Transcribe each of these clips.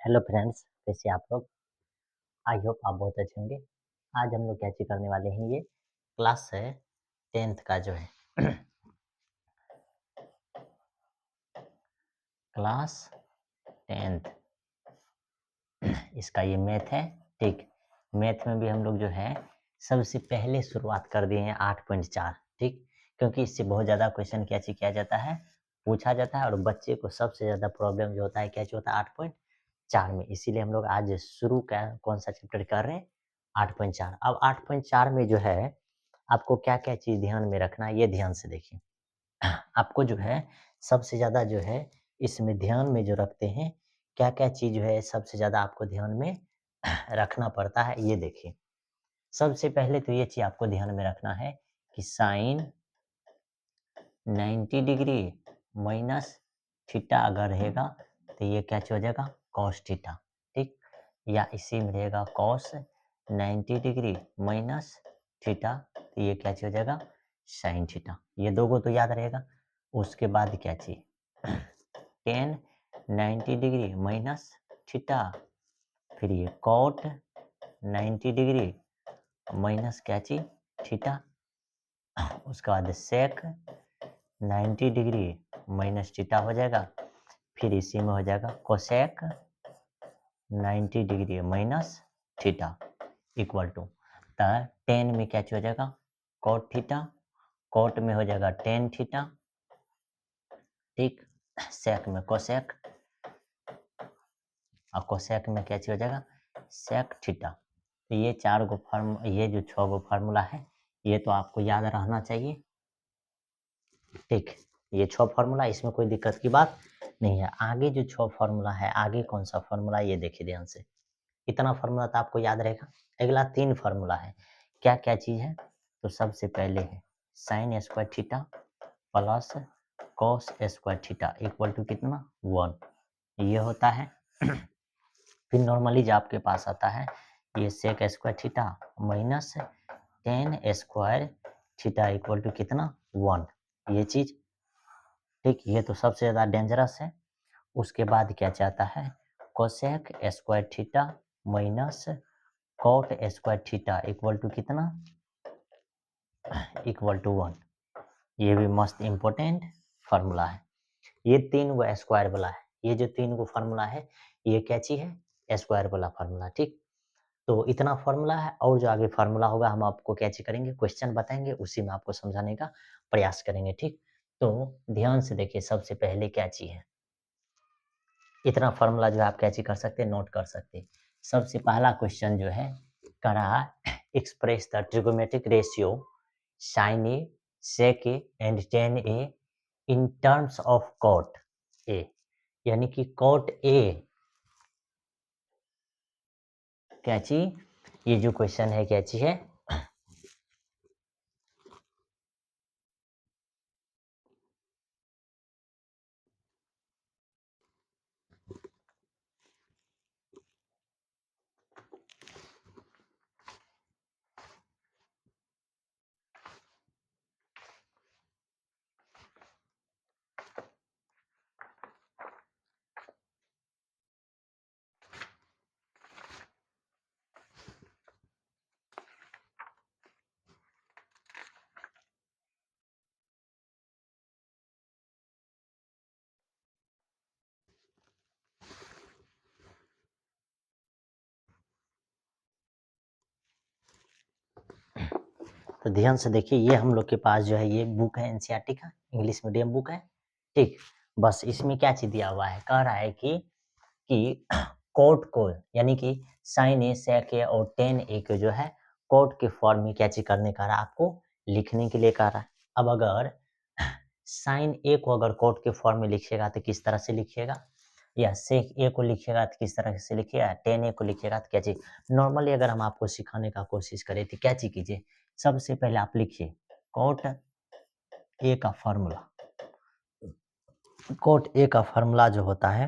Hello friends, कैसे आप लोग? आई होप आप बहुत अच्छे होंगे। आज हम लोग क्या चीज़ करने वाले हैं, ये क्लास है 10th का जो है क्लास 10th इसका ये मैथ है। ठीक, मैथ में भी हम लोग जो है सबसे पहले शुरुआत कर दिए हैं 8.4। ठीक, क्योंकि इससे बहुत ज़्यादा क्वेश्चन क्या चीज़ किया जाता है, पूछा जाता है और बच्चे को सबसे ज़्यादा प्रॉब्लम जो होता है क्या चीज़ होता है 8.4 में। इसीलिए हम लोग आज शुरू का कौन सा चैप्टर कर रहे हैं 8.4। अब 8.4 में जो है आपको क्या-क्या चीज़ ध्यान में रखना है, ये ध्यान से देखिए। आपको जो है सबसे ज़्यादा जो है इसमें ध्यान में जो रखते हैं, क्या-क्या चीज़ जो है सबसे ज़्यादा आपको ध्यान में रखना पड़ता है, ये देखिए। सबसे पहले तो ये चीज़ आपको ध्यान में रखना है कि साइन 90 डिग्री माइनस थीटा अगर रहेगा तो ये क्या हो जाएगा कॉस थीटा। ठीक, या इसी में रहेगा कॉस 90 डिग्री माइनस थीटा तो ये क्या हो जाएगा साइन थीटा। ये दो को तो याद रहेगा। उसके बाद क्या चाहिए टेन 90 डिग्री माइनस थीटा, फिर ये कॉट 90 डिग्री माइनस क्या चीज थीटा। उसके बाद सेक 90 डिग्री माइनस थीटा हो जाएगा। फिर इसी में हो जाएगा cosec 90 degree minus theta equal to tan में क्या हो जाएगा कॉट थीटा, कॉट में हो जाएगा टेन थीटा। ठीक, सेक में कोसेक और कोसेक में क्या हो जाएगा सेक थीटा। तो ये ये जो 6 गो फार्मूला है ये तो आपको याद रहना चाहिए। ठीक, ये 6 फार्मूला, इसमें कोई दिक्कत की बात नहीं है। आगे जो 6 फार्मूला है, आगे कौन सा फार्मूला ये देखिए ध्यान से। इतना फार्मूला तो आपको याद रहेगा। अगला 3 फार्मूला है। क्या-क्या चीज़ है? तो सबसे पहले है sine square theta plus cos square theta equal to कितना 1 ये होता है। फिर नॉर्मली जो आपके पास आता है ये sec square theta minus tan square theta equal to कितना 1 ये चीज़। ठीक, ये तो सबसे ज़्यादा डेंजरस है। उसके बाद क्या चाहता है cosec square theta minus cot square theta equal to कितना इक्वल टू 1। ये भी मस्त इंपॉर्टेंट फार्मूला है। ये 3 गो स्क्वायर वाला है। ये जो 3 गो फार्मूला है ये क्या चीज है स्क्वायर वाला फार्मूला। ठीक, तो इतना फार्मूला है और जो आगे फार्मूला होगा हम आपको क्या चीज करेंगे क्वेश्चन बताएंगे, उसी में आपको समझाने का प्रयास करेंगे। ठीक, तो ध्यान से देखिए सबसे पहले क्या चीज है, इतना फार्मूला जो है आप क्या चीज कर सकते हैं नोट कर सकते हैं। सबसे पहला क्वेश्चन जो है करा express the trigonometric ratio sin A, sec A and tan A in terms of cot A, यानी कि cot A क्या चीज, ये जो क्वेश्चन है क्या चीज है तो ध्यान से देखिए ये हम लोग के पास जो है ये बुक है एनसीईआरटी का, इंग्लिश मीडियम बुक है। ठीक, बस इसमें क्या चीज दिया हुआ है, कह रहा है कि कोट को यानी कि साइन ए सेक ए और टेन ए को जो है कोट के फॉर्म में क्या चीज करने का रहा आपको लिखने के लिए कह रहा है। अब अगर साइन ए को अगर कोट के फॉर्म में लिखिएगा तो किस तरह से लिखिएगा, या सेक ए को लिखिएगा तो किस तरह से लिखिएगा, टेन ए को लिखिएगा तो क्या चीज। नॉर्मली अगर हम आपको सिखाने का कोशिश करें तो क्या चीज कीजिए, सबसे पहले आप लिखिए कोट ए का फॉर्मूला। कोट ए का फॉर्मूला जो होता है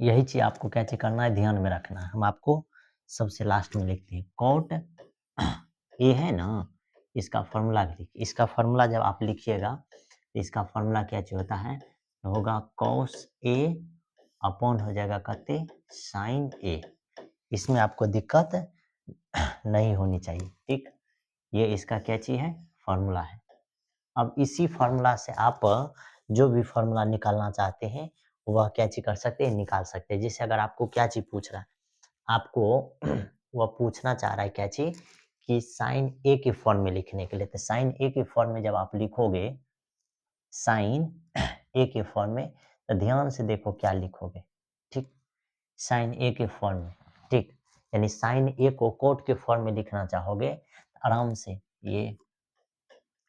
यही चीज आपको क्या चीज करना है ध्यान में रखना है। हम आपको सबसे लास्ट में लिखते हैं कोट ए है ना, इसका फॉर्मूला लिखिए। इसका फॉर्मूला जब आप लिखिएगा तो इसका फॉर्मूला क्या चीज होता है, होगा कॉस ए अपॉन हो जाएगा कते साइन ए। इसमें आपको दिक्कत नहीं होनी चाहिए, ठीक। ये इसका क्या चीज है, फॉर्मूला है। अब इसी फॉर्मूला से आप जो भी फॉर्मूला निकालना चाहते हैं वह क्या चीज कर सकते हैं, निकाल सकते हैं। जैसे अगर आपको क्या चीज पूछ रहा है, आपको वह पूछना चाह रहा है क्या चीज, कि साइन ए के फॉर्म में लिखने के लिए। तो साइन ए के फॉर्म में जब आप लिखोगे साइन ए के फॉर्म में, तो ध्यान से देखो क्या लिखोगे, ठीक। साइन ए के फॉर्म में, ठीक। यानी साइन ए को कोट के फॉर्म में लिखना चाहोगे आराम से, ये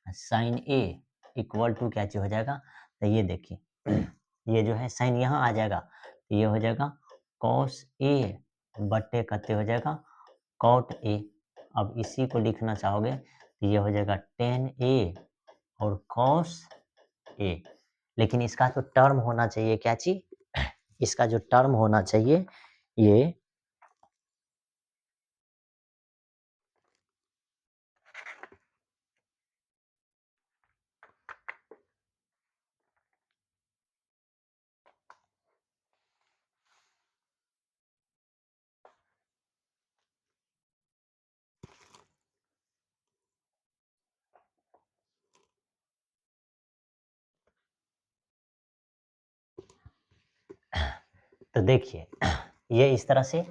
साइन ए इक्वल टू क्या चीज हो जाएगा, तो ये देखिए ये जो है साइन यहाँ आ जाएगा, तो ये हो जाएगा कॉस ए बट्टे कते हो जाएगा कॉट ए। अब इसी को लिखना चाहोगे तो ये हो जाएगा टेन ए और कॉस ए। लेकिन इसका तो टर्म होना चाहिए क्या चीज, इसका जो टर्म होना चाहिए ये तो देखिए ये इस तरह से,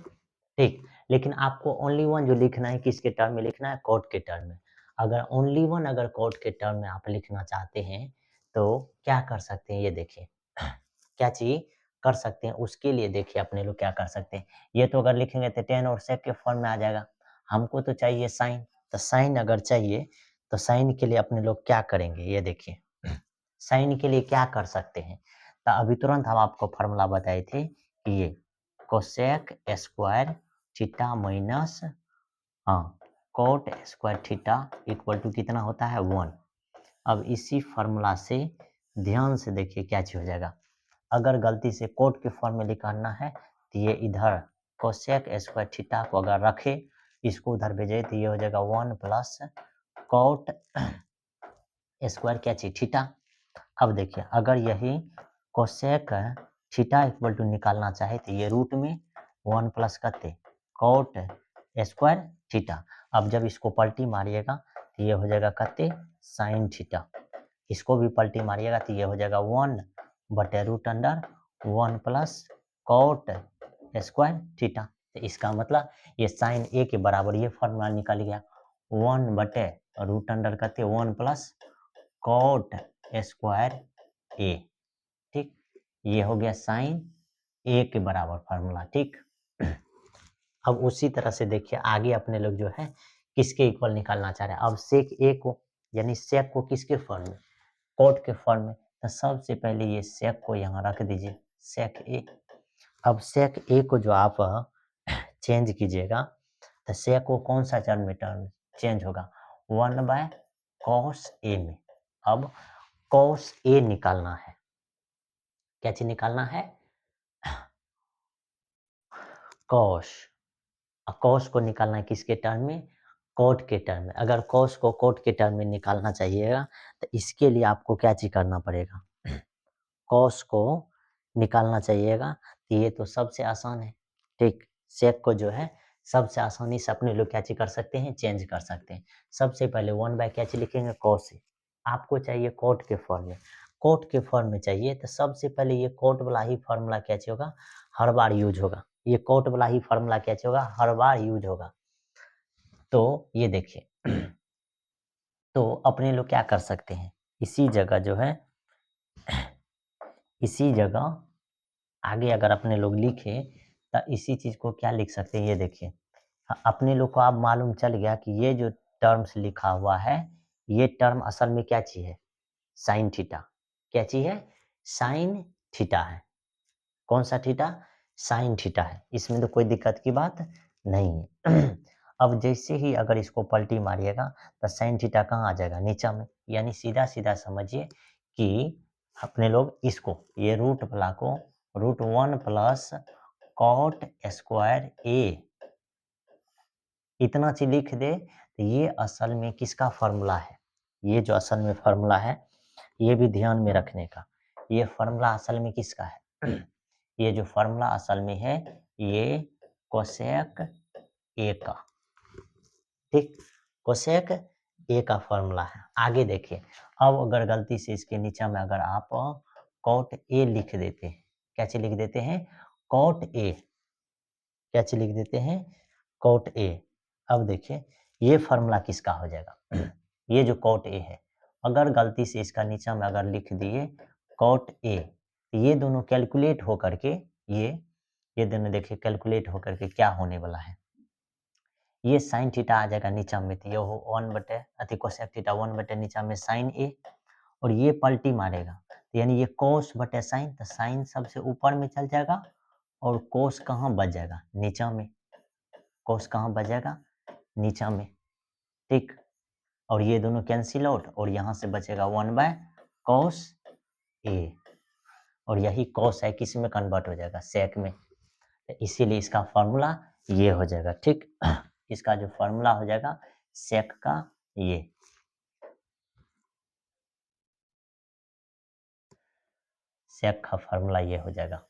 ठीक। लेकिन आपको ओनली वन जो लिखना है किसके टर्म में लिखना है, कोट के टर्म में। अगर ओनली वन अगर कोट के टर्म में आप लिखना चाहते हैं तो क्या कर सकते हैं, ये देखिए क्या चीज कर सकते हैं उसके लिए। देखिए अपने लोग क्या कर सकते हैं, ये तो अगर लिखेंगे तो टेन और सेक के फॉर्म में आ जाएगा। हमको तो चाहिए साइन, तो साइन अगर चाहिए तो साइन के लिए अपने लोग क्या करेंगे, ये देखिए साइन के लिए क्या कर सकते हैं। तो अभी तुरंत हम आपको फॉर्मूला बताए थे कि ये कोसेक स्क्वायर थीटा माइनस, हाँ, cot square theta equal to कितना होता है, 1। अब इसी फॉर्मूला से ध्यान से देखिए क्या चीज हो जाएगा। अगर गलती से कोट के फॉर्म में निकालना है तो ये इधर कोसेक स्क्वायर थीटा को अगर रखे, इसको उधर भेजे तो ये हो जाएगा 1 प्लस कोट स्क्वायर क्या चीज थीटा। अब देखिए अगर यही कोसेक थीटा इक्वल टू निकालना चाहे तो ये रूट में 1 प्लस करते कोट स्क्वायर थीटा। अब जब इसको पलटी मारिएगा तो ये हो जाएगा करते साइन थीटा। इसको भी पलटी मारिएगा तो ये हो जाएगा 1 बटे root under 1 plus cot square theta. तो इसका मतलब ये साइन ए के बराबर ये फॉर्मूला निकल गया, 1 बटे रूट अंडर करते 1 प्लस कोट स्क्वायर ए, ठीक। ये हो गया साइन ए के बराबर फार्मूला, ठीक। अब उसी तरह से देखिए आगे अपने लोग जो है किसके इक्वल निकालना चाह रहे हैं। अब सेक ए को, यानी सेक को किसके फॉर्म में, कोट के फॉर्म में। तो सबसे पहले ये सेक को यहाँ रख दीजिए, सेक ए। अब सेक ए को जो आप चेंज कीजिएगा तो सेक को कौन सा टर्म चेंज होगा, 1 बाय कॉस ए में। अब कॉस ए निकालना है, क्या चीज निकालना है, कॉस। कॉस को निकालना है किसके टर्म में, कोट के टर्म में। अगर कॉस को कोट के टर्म में निकालना चाहिएगा तो इसके लिए आपको क्या चीज करना पड़ेगा, कॉस को निकालना चाहिएगा तो ये तो सबसे आसान है, ठीक। सेक को जो है सबसे आसानी से अपने लोग क्या चीज कर सकते हैं, चेंज कर सकते हैं। सबसे पहले 1 बाय क्या चीज लिखेंगे, कॉस ए। आपको चाहिए कोट के फॉर्म में, कोट के फॉर्म में चाहिए तो सबसे पहले ये कोट वाला ही फॉर्मूला क्या चीज होगा, हर बार यूज होगा। ये कोट वाला ही फॉर्मूला क्या चीज होगा, हर बार यूज होगा। तो ये देखिए तो अपने लोग क्या कर सकते हैं, इसी जगह जो है इसी जगह आगे अगर अपने लोग लिखे तो इसी चीज को क्या लिख सकते हैं, ये देखिए अपने लोग को अब मालूम चल गया कि ये जो टर्म्स लिखा हुआ है ये टर्म असल में क्या चीज है, साइन थीटा। क्या चीज है, साइन थीटा है। कौन सा थीटा, साइन थीटा है। इसमें तो कोई दिक्कत की बात नहीं है अब जैसे ही अगर इसको पलटी मारिएगा तो साइन थीटा कहाँ आ जाएगा, नीचा में। यानी सीधा सीधा समझिए कि अपने लोग इसको, ये रूट वाला को रूट 1 प्लस कॉट स्क्वायर ए इतना चीज लिख दे तो ये असल में किसका फॉर्मूला है, ये जो असल में फॉर्मूला है ये भी ध्यान में रखने का। ये फॉर्मूला असल में किसका है ये जो फॉर्मूला असल में है ये कोसेक ए का, ठीक, कोसेक ए का फॉर्मूला है। आगे देखिए, अब अगर गलती से इसके नीचे में अगर आप कॉट ए लिख देते हैं, क्या चीज लिख देते हैं, कॉट ए, क्या चीज लिख देते हैं, कॉट ए। अब देखिए ये फॉर्मूला किसका हो जाएगा, ये जो कॉट ए है, अगर गलती से इसका नीचे में अगर लिख दिए कॉट ए, ये दोनों कैलकुलेट हो करके ये दोनों देखिए कैलकुलेट हो करके क्या होने वाला है, ये साइन थीटा आ जाएगा नीचा में, तो ये हो 1 अति कोसेक थीटा 1 नीचा में साइन ए, और ये पलटी मारेगा, तो यानी ये कोस बटे साइन, तो साइन सबसे ऊपर में चल जाएगा और कोस कहाँ बच जाएगा, नीचा में, कोस कहाँ बच जाएगा, नीचा में, ठीक, और ये दोनों कैंसिल आउट, और यहाँ से बचेगा 1/cos ए, और यही cos है किस में कन्वर्ट हो जाएगा, सेक में, तो इसीलिए इसका फॉर्मूला ये हो जाएगा, ठीक। इसका जो फॉर्मूला हो जाएगा सेक का ये, सेक का फॉर्मूला ये हो जाएगा।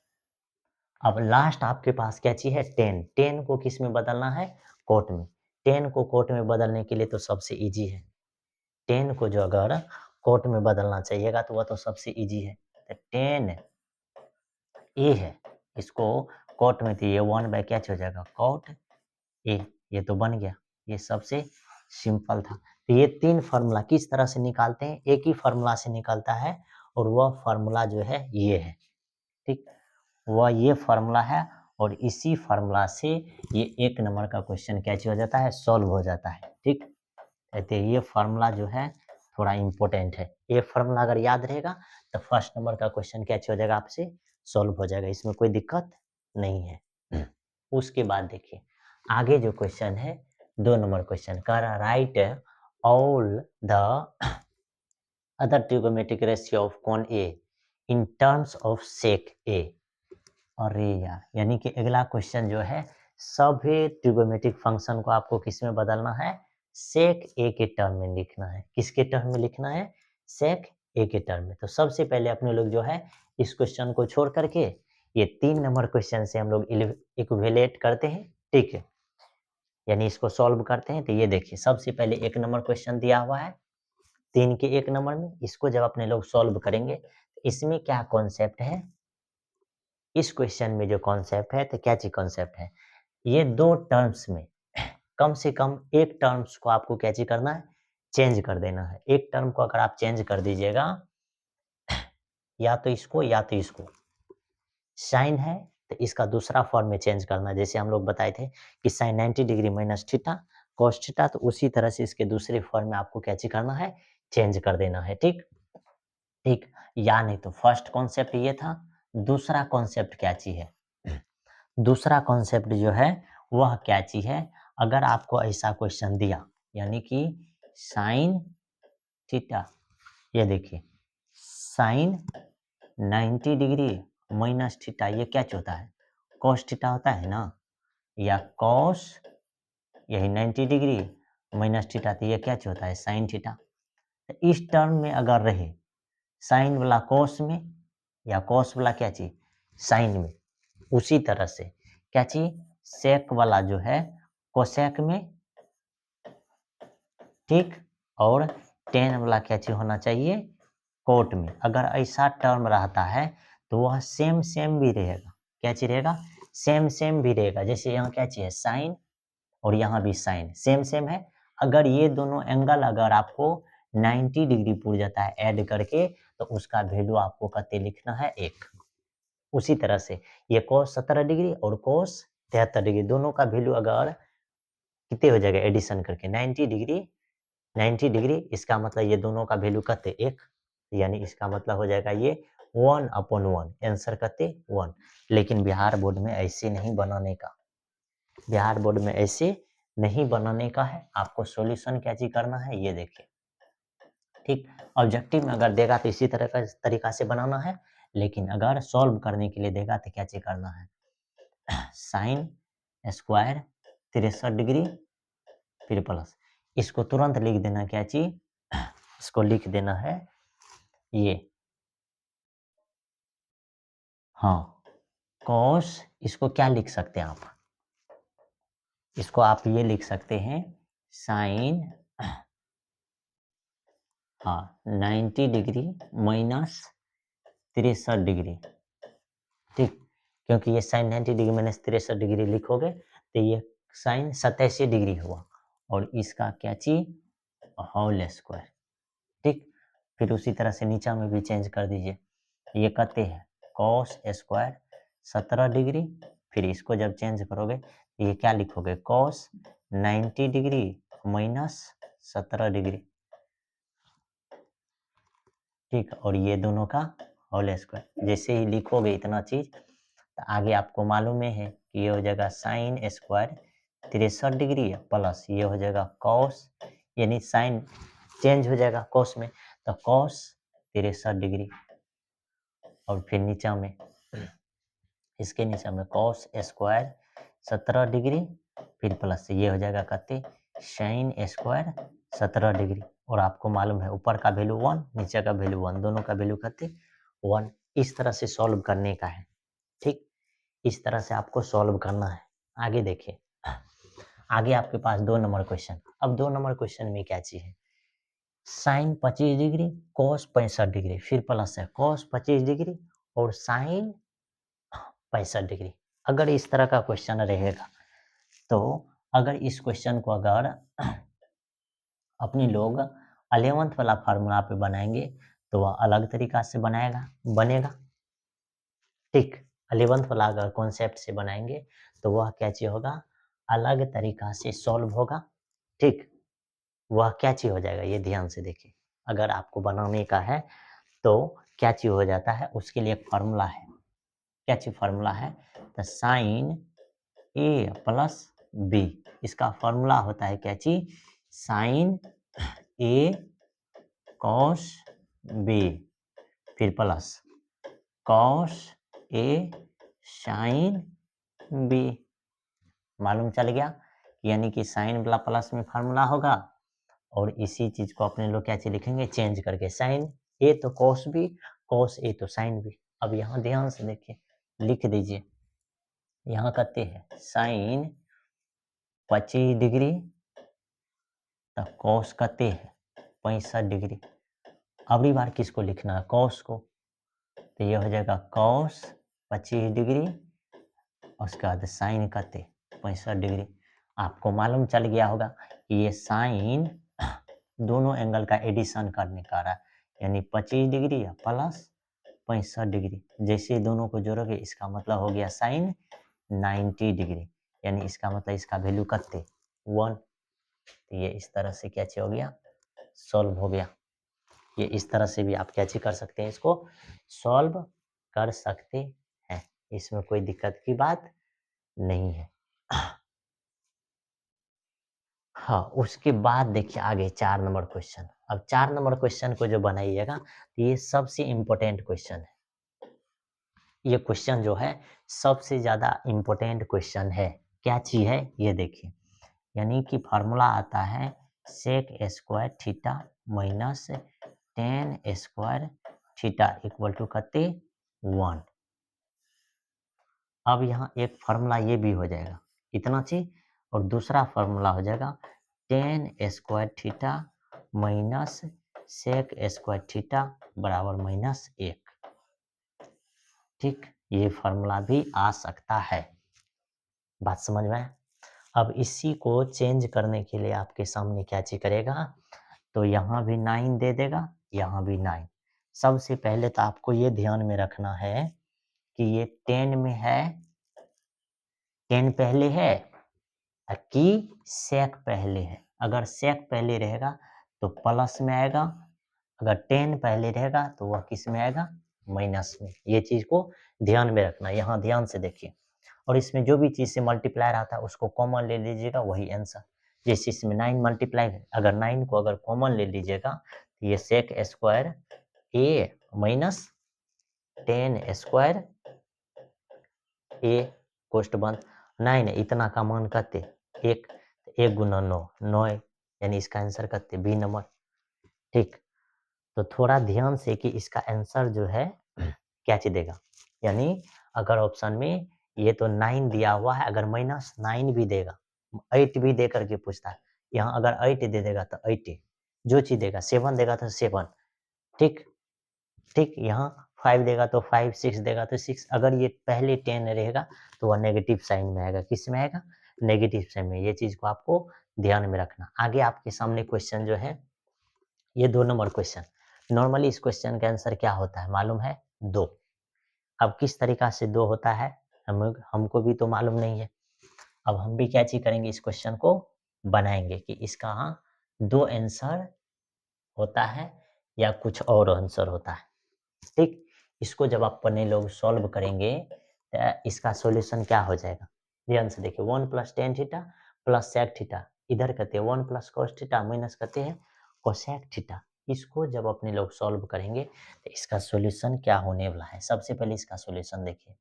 अब लास्ट आपके पास क्या चीज है, टेन, टेन को किस में बदलना है, कोट में, टेन को कोट में बदलने के लिए तो सबसे इजी है, टेन को जो अगर कोट में बदलना चाहिएगा तो वह तो सबसे इजी है, तो टेन ए है, इसको कोट में तो ये 1/क्या हो जाएगा, कोट ए, ये तो बन गया, ये सबसे सिंपल था। तो ये तीन फार्मूला किस तरह से निकालते हैं, एक ही फार्मूला से निकलता है, और वह फार्मूला जो है ये है, ठीक, वह ये फार्मूला है, और इसी फार्मूला से ये 1 नंबर का क्वेश्चन क्या हो जाता है, सॉल्व हो जाता है, ठीक। तो ये फार्मूला जो है थोड़ा इंपॉर्टेंट है, ये फार्मूला अगर याद रहेगा तो फर्स्ट नंबर का क्वेश्चन क्या हो जाएगा, आपसे सॉल्व हो जाएगा, इसमें कोई दिक्कत नहीं है। उसके बाद देखिए आगे जो क्वेश्चन है 2 नंबर क्वेश्चन कह रहा, right all the other trigonometric ratio of cos A in terms of sec A. अरे यार, यानी कि अगला क्वेश्चन जो है सभी ट्रिगोनोमेट्रिक फंक्शन को आपको किस में बदलना है, सेक ए के टर्म में लिखना है, किसके टर्म में लिखना है, सेक ए के टर्म में। तो सबसे पहले अपने लोग जो है इस क्वेश्चन को छोड़ करके ये 3 नंबर क्वेश्चन से हम लोग इक्विवेलेट करते हैं, ठीक है, यानी इसको सॉल्व करते हैं। तो ये देखिए सबसे पहले 1 नंबर क्वेश्चन दिया हुआ है 3 के 1 नंबर में, इसको जब अपने लोग सॉल्व करेंगे इसमें क्या कॉन्सेप्ट है, इस क्वेश्चन में जो कॉन्सेप्ट है तो क्या चीज कॉन्सेप्ट है, ये 2 टर्म्स में कम से कम एक टर्म्स को आपको क्या चीज करना है, चेंज कर देना है। एक टर्म को अगर आप चेंज कर दीजिएगा या तो इसको या तो इसको, साइन है तो इसका दूसरा फॉर्म में चेंज करना है, जैसे हम लोग बताए थे कि sine 90 degree minus theta cos theta, तो उसी तरह से इसके दूसरे फॉर्म में आपको क्या चीज करना है, चेंज कर देना है, ठीक, ठीक। या नहीं तो फर्स्ट कॉन्सेप्ट ये था, दूसरा कॉन्सेप्ट क्या चीज है, दूसरा कॉन्सेप्ट जो है वह क्या चीज है, अगर आपको ऐसा क्वेश्चन दिया यानी कि साइन थीटा, ये देखिए साइन 90 डिग्री माइनस थीटा, ये क्या होता है, कॉस थीटा होता है ना, या कॉस यही 90 डिग्री माइनस थीटा, तो ये क्या होता है, साइन थीटा। तो इस टर्म में अगर रहे साइन वाला कॉस में या कॉस वाला क्या चीज साइन में, उसी तरह से क्या चीज सेक वाला जो है कोसेक में, ठीक, और टेन वाला क्या चीज होना चाहिए, कोट में। अगर ऐसा टर्म रहता है तो वह सेम सेम भी रहेगा, क्या चीज रहेगा, सेम सेम भी रहेगा, जैसे यहाँ क्या चीज है साइन और यहाँ भी साइन सेम सेम है। अगर ये दोनों एंगल अगर आपको 90 डिग्री पूछ जाता है ऐड करके, तो उसका वैल्यू आपको कहते लिखना है 1। उसी तरह से ये कोस 17 डिग्री और कोस 73 डिग्री दोनों का वैल्यू अगर कितने हो जाएगा एडिशन करके 90 डिग्री, 90 डिग्री, इसका मतलब ये दोनों का वैल्यू कहते 1, यानी इसका मतलब हो जाएगा ये 1/1, आंसर कहते 1। लेकिन बिहार बोर्ड में ऐसे नहीं बनाने का, बिहार बोर्ड में ऐसे नहीं बनाने का है, आपको सॉल्यूशन क्या चीज करना है ये देखिए, ठीक। ऑब्जेक्टिव में अगर देगा तो इसी तरह का तरीका से बनाना है, लेकिन अगर सॉल्व करने के लिए देगा तो क्या चीज करना है, साइन स्क्वायर 63 डिग्री फिर प्लस, इसको तुरंत लिख देना क्या चीज, इसको लिख देना है ये, हाँ कॉस, इसको क्या लिख सकते हैं आप, इसको आप ये लिख सकते हैं साइन, हाँ 90 डिग्री माइनस 63 डिग्री, ठीक, क्योंकि ये साइन 90 डिग्री माइनस 63 डिग्री लिखोगे तो ये साइन 87 डिग्री हुआ, और इसका क्या चीज होल स्क्वायर, ठीक। फिर उसी तरह से नीचा में भी चेंज कर दीजिए, ये कहते हैं कॉस स्क्वायर 17 डिग्री, फिर इसको जब चेंज करोगे ये क्या लिखोगे कॉस 90 डिग्री माइनस 17 डिग्री, ठीक, और ये दोनों का होल स्क्वायर। जैसे ही लिखोगे इतना चीज तो आगे आपको मालूम है कि ये हो जाएगा साइन स्क्वायर 63 डिग्री प्लस ये हो जाएगा कॉस, यानी साइन चेंज हो जाएगा कॉस में, तो कॉस 63 डिग्री, और फिर नीचा में इसके नीचे में कॉस स्क्वायर 17 डिग्री, फिर प्लस ये हो जाएगा कहते साइन स्क्वायर 17 डिग्री, और आपको मालूम है ऊपर का वैल्यू 1 नीचे का वैल्यू 1, दोनों का वैल्यू कहते 1। इस तरह से सॉल्व करने का है, ठीक, इस तरह से आपको सॉल्व करना है। आगे देखिए, आगे आपके पास 2 नंबर क्वेश्चन। अब 2 नंबर क्वेश्चन में क्या चीज है, साइन 25 डिग्री कॉस 65 डिग्री, फिर प्लस है कॉस 25 डिग्री और साइन 65 डिग्री। अगर इस तरह का क्वेश्चन रहेगा तो अगर इस क्वेश्चन को अगर अपनी लोग 11th वाला फार्मूला पे बनाएंगे तो वह अलग तरीका से बनेगा, ठीक। 11th वाला अगर कॉन्सेप्ट से बनाएंगे तो वह क्या चीज होगा, अलग तरीका से सॉल्व होगा, ठीक। वह क्या चीज हो जाएगा ये ध्यान से देखिए, अगर आपको बनाने का है तो क्या चीज हो जाता है, उसके लिए एक फार्मूला है, क्या चीज फार्मूला है, तो साइन ए प्लस बी, इसका फार्मूला होता है क्या चीज, साइन ए कॉस बी, फिर plus cos A sine B. मालूम चल गया, यानी कि साइन वाला प्लस में फार्मूला होगा, और इसी चीज को अपने लोग क्या चीज लिखेंगे चेंज करके, साइन ए तो कॉस बी, कॉस ए तो साइन बी। अब यहाँ ध्यान से देखिए, लिख दीजिए, यहाँ कहते हैं साइन 25 डिग्री तो कॉस कहते हैं 65 डिग्री। अगली बार किसको लिखना है, कॉस को, तो ये हो जाएगा कॉस 25 डिग्री, उसके बाद साइन कहते 65 डिग्री। आपको मालूम चल गया होगा कि ये साइन दोनों एंगल का एडिशन करने का रहा है, यानी 25 डिग्री प्लस 65 डिग्री, जैसे दोनों को जोड़ोगे इसका मतलब हो गया साइन 90 डिग्री, यानी इसका मतलब इसका वैल्यू कितने 1। तो ये इस तरह से क्या चीज हो गया, सॉल्व हो गया। ये इस तरह से भी आप क्या चीज कर सकते हैं, इसको सॉल्व कर सकते हैं, इसमें कोई दिक्कत की बात नहीं है। हाँ, उसके बाद देखिए आगे 4 नंबर क्वेश्चन। अब 4 नंबर क्वेश्चन को जो बनाइएगा तो ये सबसे इम्पोर्टेंट क्वेश्चन है, ये क्वेश्चन जो है सबसे ज्यादा इम्पोर्टेंट क्वेश्चन है। क्या चीज है ये देखिए, यानी कि फार्मूला आता है sec square theta minus tan square theta equal to कहते 1। अब यहाँ एक फार्मूला ये भी हो जाएगा, इतना चीज, और दूसरा फार्मूला हो जाएगा tan square theta minus sec square theta बराबर -1, ठीक। ये फार्मूला भी आ सकता है, बात समझ में आया? अब इसी को चेंज करने के लिए आपके सामने क्या चीज करेगा, तो यहाँ भी 9 दे देगा, यहाँ भी 9। सबसे पहले तो आपको ये ध्यान में रखना है कि ये 10 में है, 10 पहले है कि सेक पहले है। अगर सेक पहले रहेगा तो प्लस में आएगा, अगर 10 पहले रहेगा तो वह किस में आएगा, माइनस में। ये चीज को ध्यान में रखना, यहाँ ध्यान से देखिए, और इसमें जो भी चीज से मल्टीप्लायर आता है उसको कॉमन ले लीजिएगा, वही आंसर। जैसे इसमें 9 मल्टीप्लाई है, अगर 9 को अगर कॉमन ले लीजिएगा तो ये सेक स्क्वायर ए माइनस 10 स्क्वायर ए कोष्ट बंद 9 है, इतना का मान कहते 1, 1 गुना 9 9, यानी इसका आंसर कहते बी नंबर, ठीक। तो थोड़ा ध्यान से कि इसका आंसर जो है क्या चीज देगा, यानी अगर ऑप्शन में ये तो 9 दिया हुआ है, अगर -9 भी देगा, 8 भी दे करके पूछता है, यहाँ अगर 8 दे देगा तो 8, जो चीज़ देगा, 7 देगा तो 7, ठीक? ठीक, यहाँ 5 देगा तो 5, 6 देगा तो 6, अगर ये पहले 10 रहेगा तो वह नेगेटिव साइन में आएगा, किस में आएगा? नेगेटिव साइन में, ये चीज़ को आपको ध्यान में रखना। आगे आपके सामने क्वेश्चन जो है, ये 2 नंबर क्वेश्चन, नॉर्मली इस क्वेश्चन का आंसर क्या होता है मालूम है? 2। अब किस तरीका से 2 होता है, हमको भी तो मालूम नहीं है। अब हम भी क्या चीज़ करेंगे, इस क्वेश्चन को बनाएँगे कि इसका 2 आंसर होता है या कुछ और आंसर होता है, ठीक? इसको जब अपने लोग सॉल्व करेंगे, इसका सॉल्यूशन क्या हो जाएगा? ध्यान से देखिए, 1 + tan theta plus sec theta, इधर कहते हैं 1 + cos थीटा माइनस कहते हैं cosec थीटा। इसको जब अपने लोग सॉल्व करेंगे, तो इसका सॉल्यूशन क्या होने वाला है? सबसे पहले इसका सॉल्यूशन देखिए।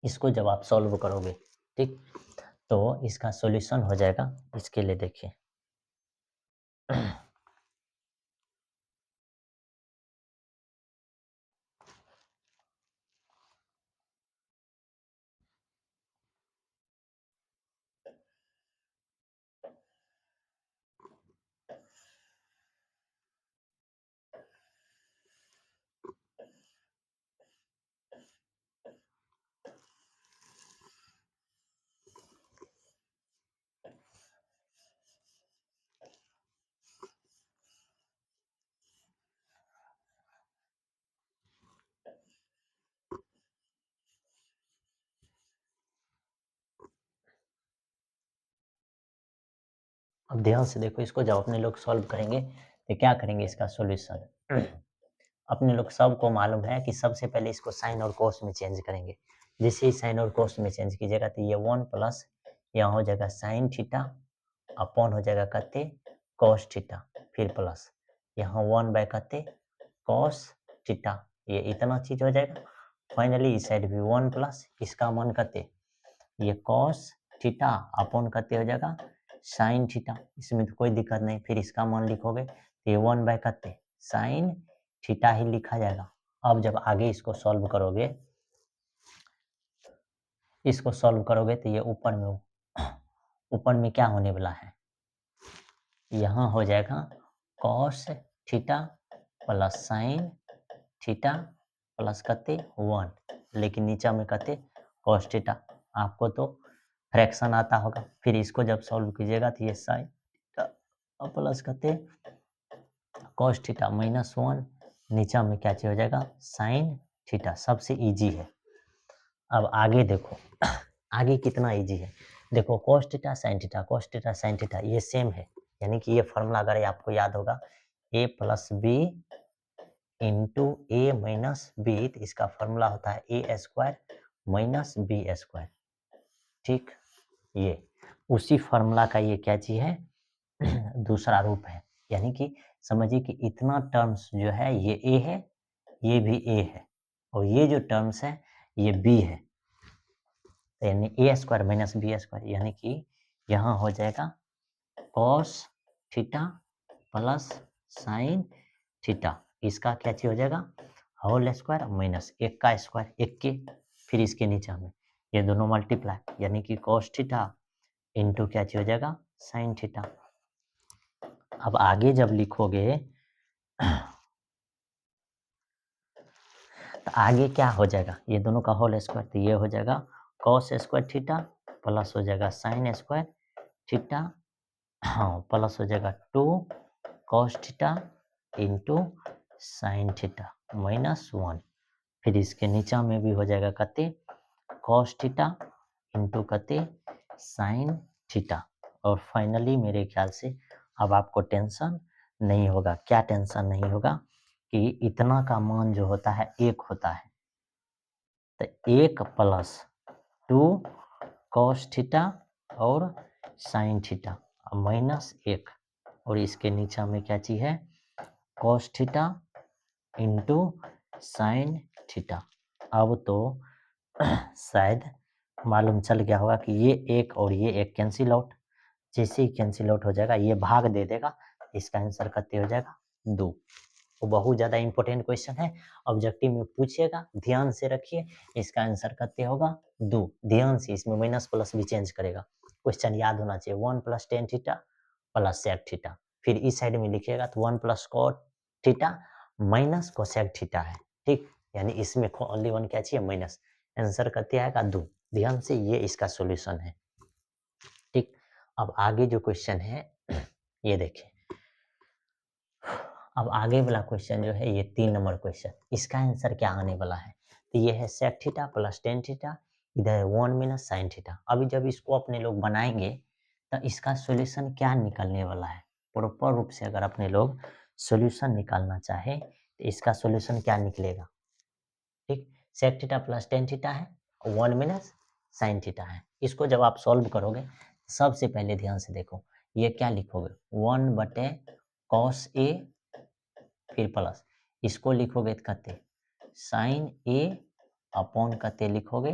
इसको जब आप सॉल्व करोगे, ठीक? तो इसका सॉल्यूशन हो जाएगा, इसके लिए देखिए। अब ध्यान से देखो, इसको जब अपने लोग सॉल्व करेंगे, तो क्या करेंगे इसका सॉल्यूशन? अपने लोग सबको मालूम है कि सबसे पहले इसको साइन और कोस में चेंज करेंगे। जैसे ही साइन और कोस में चेंज कीजिएगा, तो ये 1 प्लस यहाँ हो जाएगा साइन थीटा अपॉन हो जाएगा कहते कॉस थीटा, फिर प्लस यहाँ 1 बाय कहते कॉस थीटा, ये इतना चीज हो जाएगा। फाइनली इस साइड भी 1 प्लस इसका मान कहते ये कॉस थीटा अपॉन कहते हो जाएगा साइन थीटा, इसमें तो कोई दिक्कत नहीं। फिर इसका मान लिखोगे तो ये 1 बाय कहते साइन थीटा ही लिखा जाएगा। अब जब आगे इसको सॉल्व करोगे तो ये ऊपर में क्या होने वाला है, यहाँ हो जाएगा cos theta plus sine theta plus कहते 1, लेकिन नीचे में कहते कॉस थीटा। आपको तो फ्रैक्शन आता होगा, फिर इसको जब सॉल्व कीजिएगा तो ये साइन थीटा प्लस कहते कॉस थीटा माइनस 1, नीचे में क्या चीज हो जाएगा साइन थीटा। सबसे इजी है। अब आगे देखो, आगे कितना इजी है, देखो cos theta sin theta cos theta sin theta ये सेम है, यानी कि ये फॉर्मूला अगर आपको याद होगा a plus B into A minus B, तो इसका फॉर्मूला होता है A square minus B square, ठीक? ये उसी फॉर्मूला का ये क्या चीज है दूसरा रूप है, यानी कि समझिए कि इतना टर्म्स जो है ये ए है, ये भी ए है, और ये जो टर्म्स है ये बी है, यानी ए स्क्वायर माइनस बी स्क्वायर, यानी कि यहाँ हो जाएगा cos theta plus sine theta, इसका क्या चीज हो जाएगा होल स्क्वायर माइनस एक का स्क्वायर एक के, फिर इसके नीचे में ये दोनों मल्टीप्लाई, यानी कि कॉस थीटा इंटू क्या चीज हो जाएगा साइन थीटा। अब आगे जब लिखोगे तो आगे क्या हो जाएगा, ये दोनों का होल स्क्वायर, तो ये हो जाएगा कॉस स्क्वायर थीटा प्लस हो जाएगा साइन स्क्वायर थीटा, हाँ प्लस हो जाएगा 2 cos theta into sine theta minus 1, फिर इसके नीचे में भी हो जाएगा कते कॉस थीटा इंटू कते साइन थीटा। और फाइनली मेरे ख्याल से अब आपको टेंशन नहीं होगा। क्या टेंशन नहीं होगा कि इतना का मान जो होता है एक होता है, तो 1 प्लस 2 कॉस थीटा और साइन थीटा माइनस 1, और इसके नीचे में क्या चीज है cos theta into sine theta. अब तो शायद मालूम चल गया होगा कि ये एक और ये एक कैंसिल आउट, जैसे ही कैंसिल आउट हो जाएगा ये भाग दे देगा, इसका आंसर कितने हो जाएगा 2। वो बहुत ज़्यादा इंपॉर्टेंट क्वेश्चन है, ऑब्जेक्टिव में पूछेगा, ध्यान से रखिए। इसका आंसर कितने होगा 2। ध्यान से, इसमें माइनस प्लस भी चेंज करेगा। क्वेश्चन याद होना चाहिए 1 + tan theta plus sec theta. फिर इस साइड में लिखिएगा तो 1 + cot theta minus cosec theta है, ठीक। यानी इसमें ओनली वन क्या चाहिए माइनस। आंसर कितने आएगा 2। ध्यान से, ये इसका सॉल्यूशन है, ठीक। अब आगे जो क्वेश्चन है ये देखिए, अब आगे वाला क्वेश्चन जो है ये 3 नंबर क्वेश्चन, इसका आंसर क्या आने वाला है। तो ये है sec theta plus tan theta, इधर है 1 - sin थीटा। अभी जब इसको अपने लोग बनाएंगे तो इसका सॉल्यूशन क्या निकलने वाला है, प्रॉपर रूप से अगर अपने लोग सॉल्यूशन निकालना चाहे तो इसका सॉल्यूशन क्या निकलेगा, ठीक। sec theta plus tan theta है, 1 - sin थीटा है। इसको जब आप सॉल्व करोगे, सबसे पहले ध्यान से देखो, ये क्या लिखोगे 1/cos A, फिर प्लस इसको लिखोगे तो कते साइन ए अपॉन कते लिखोगे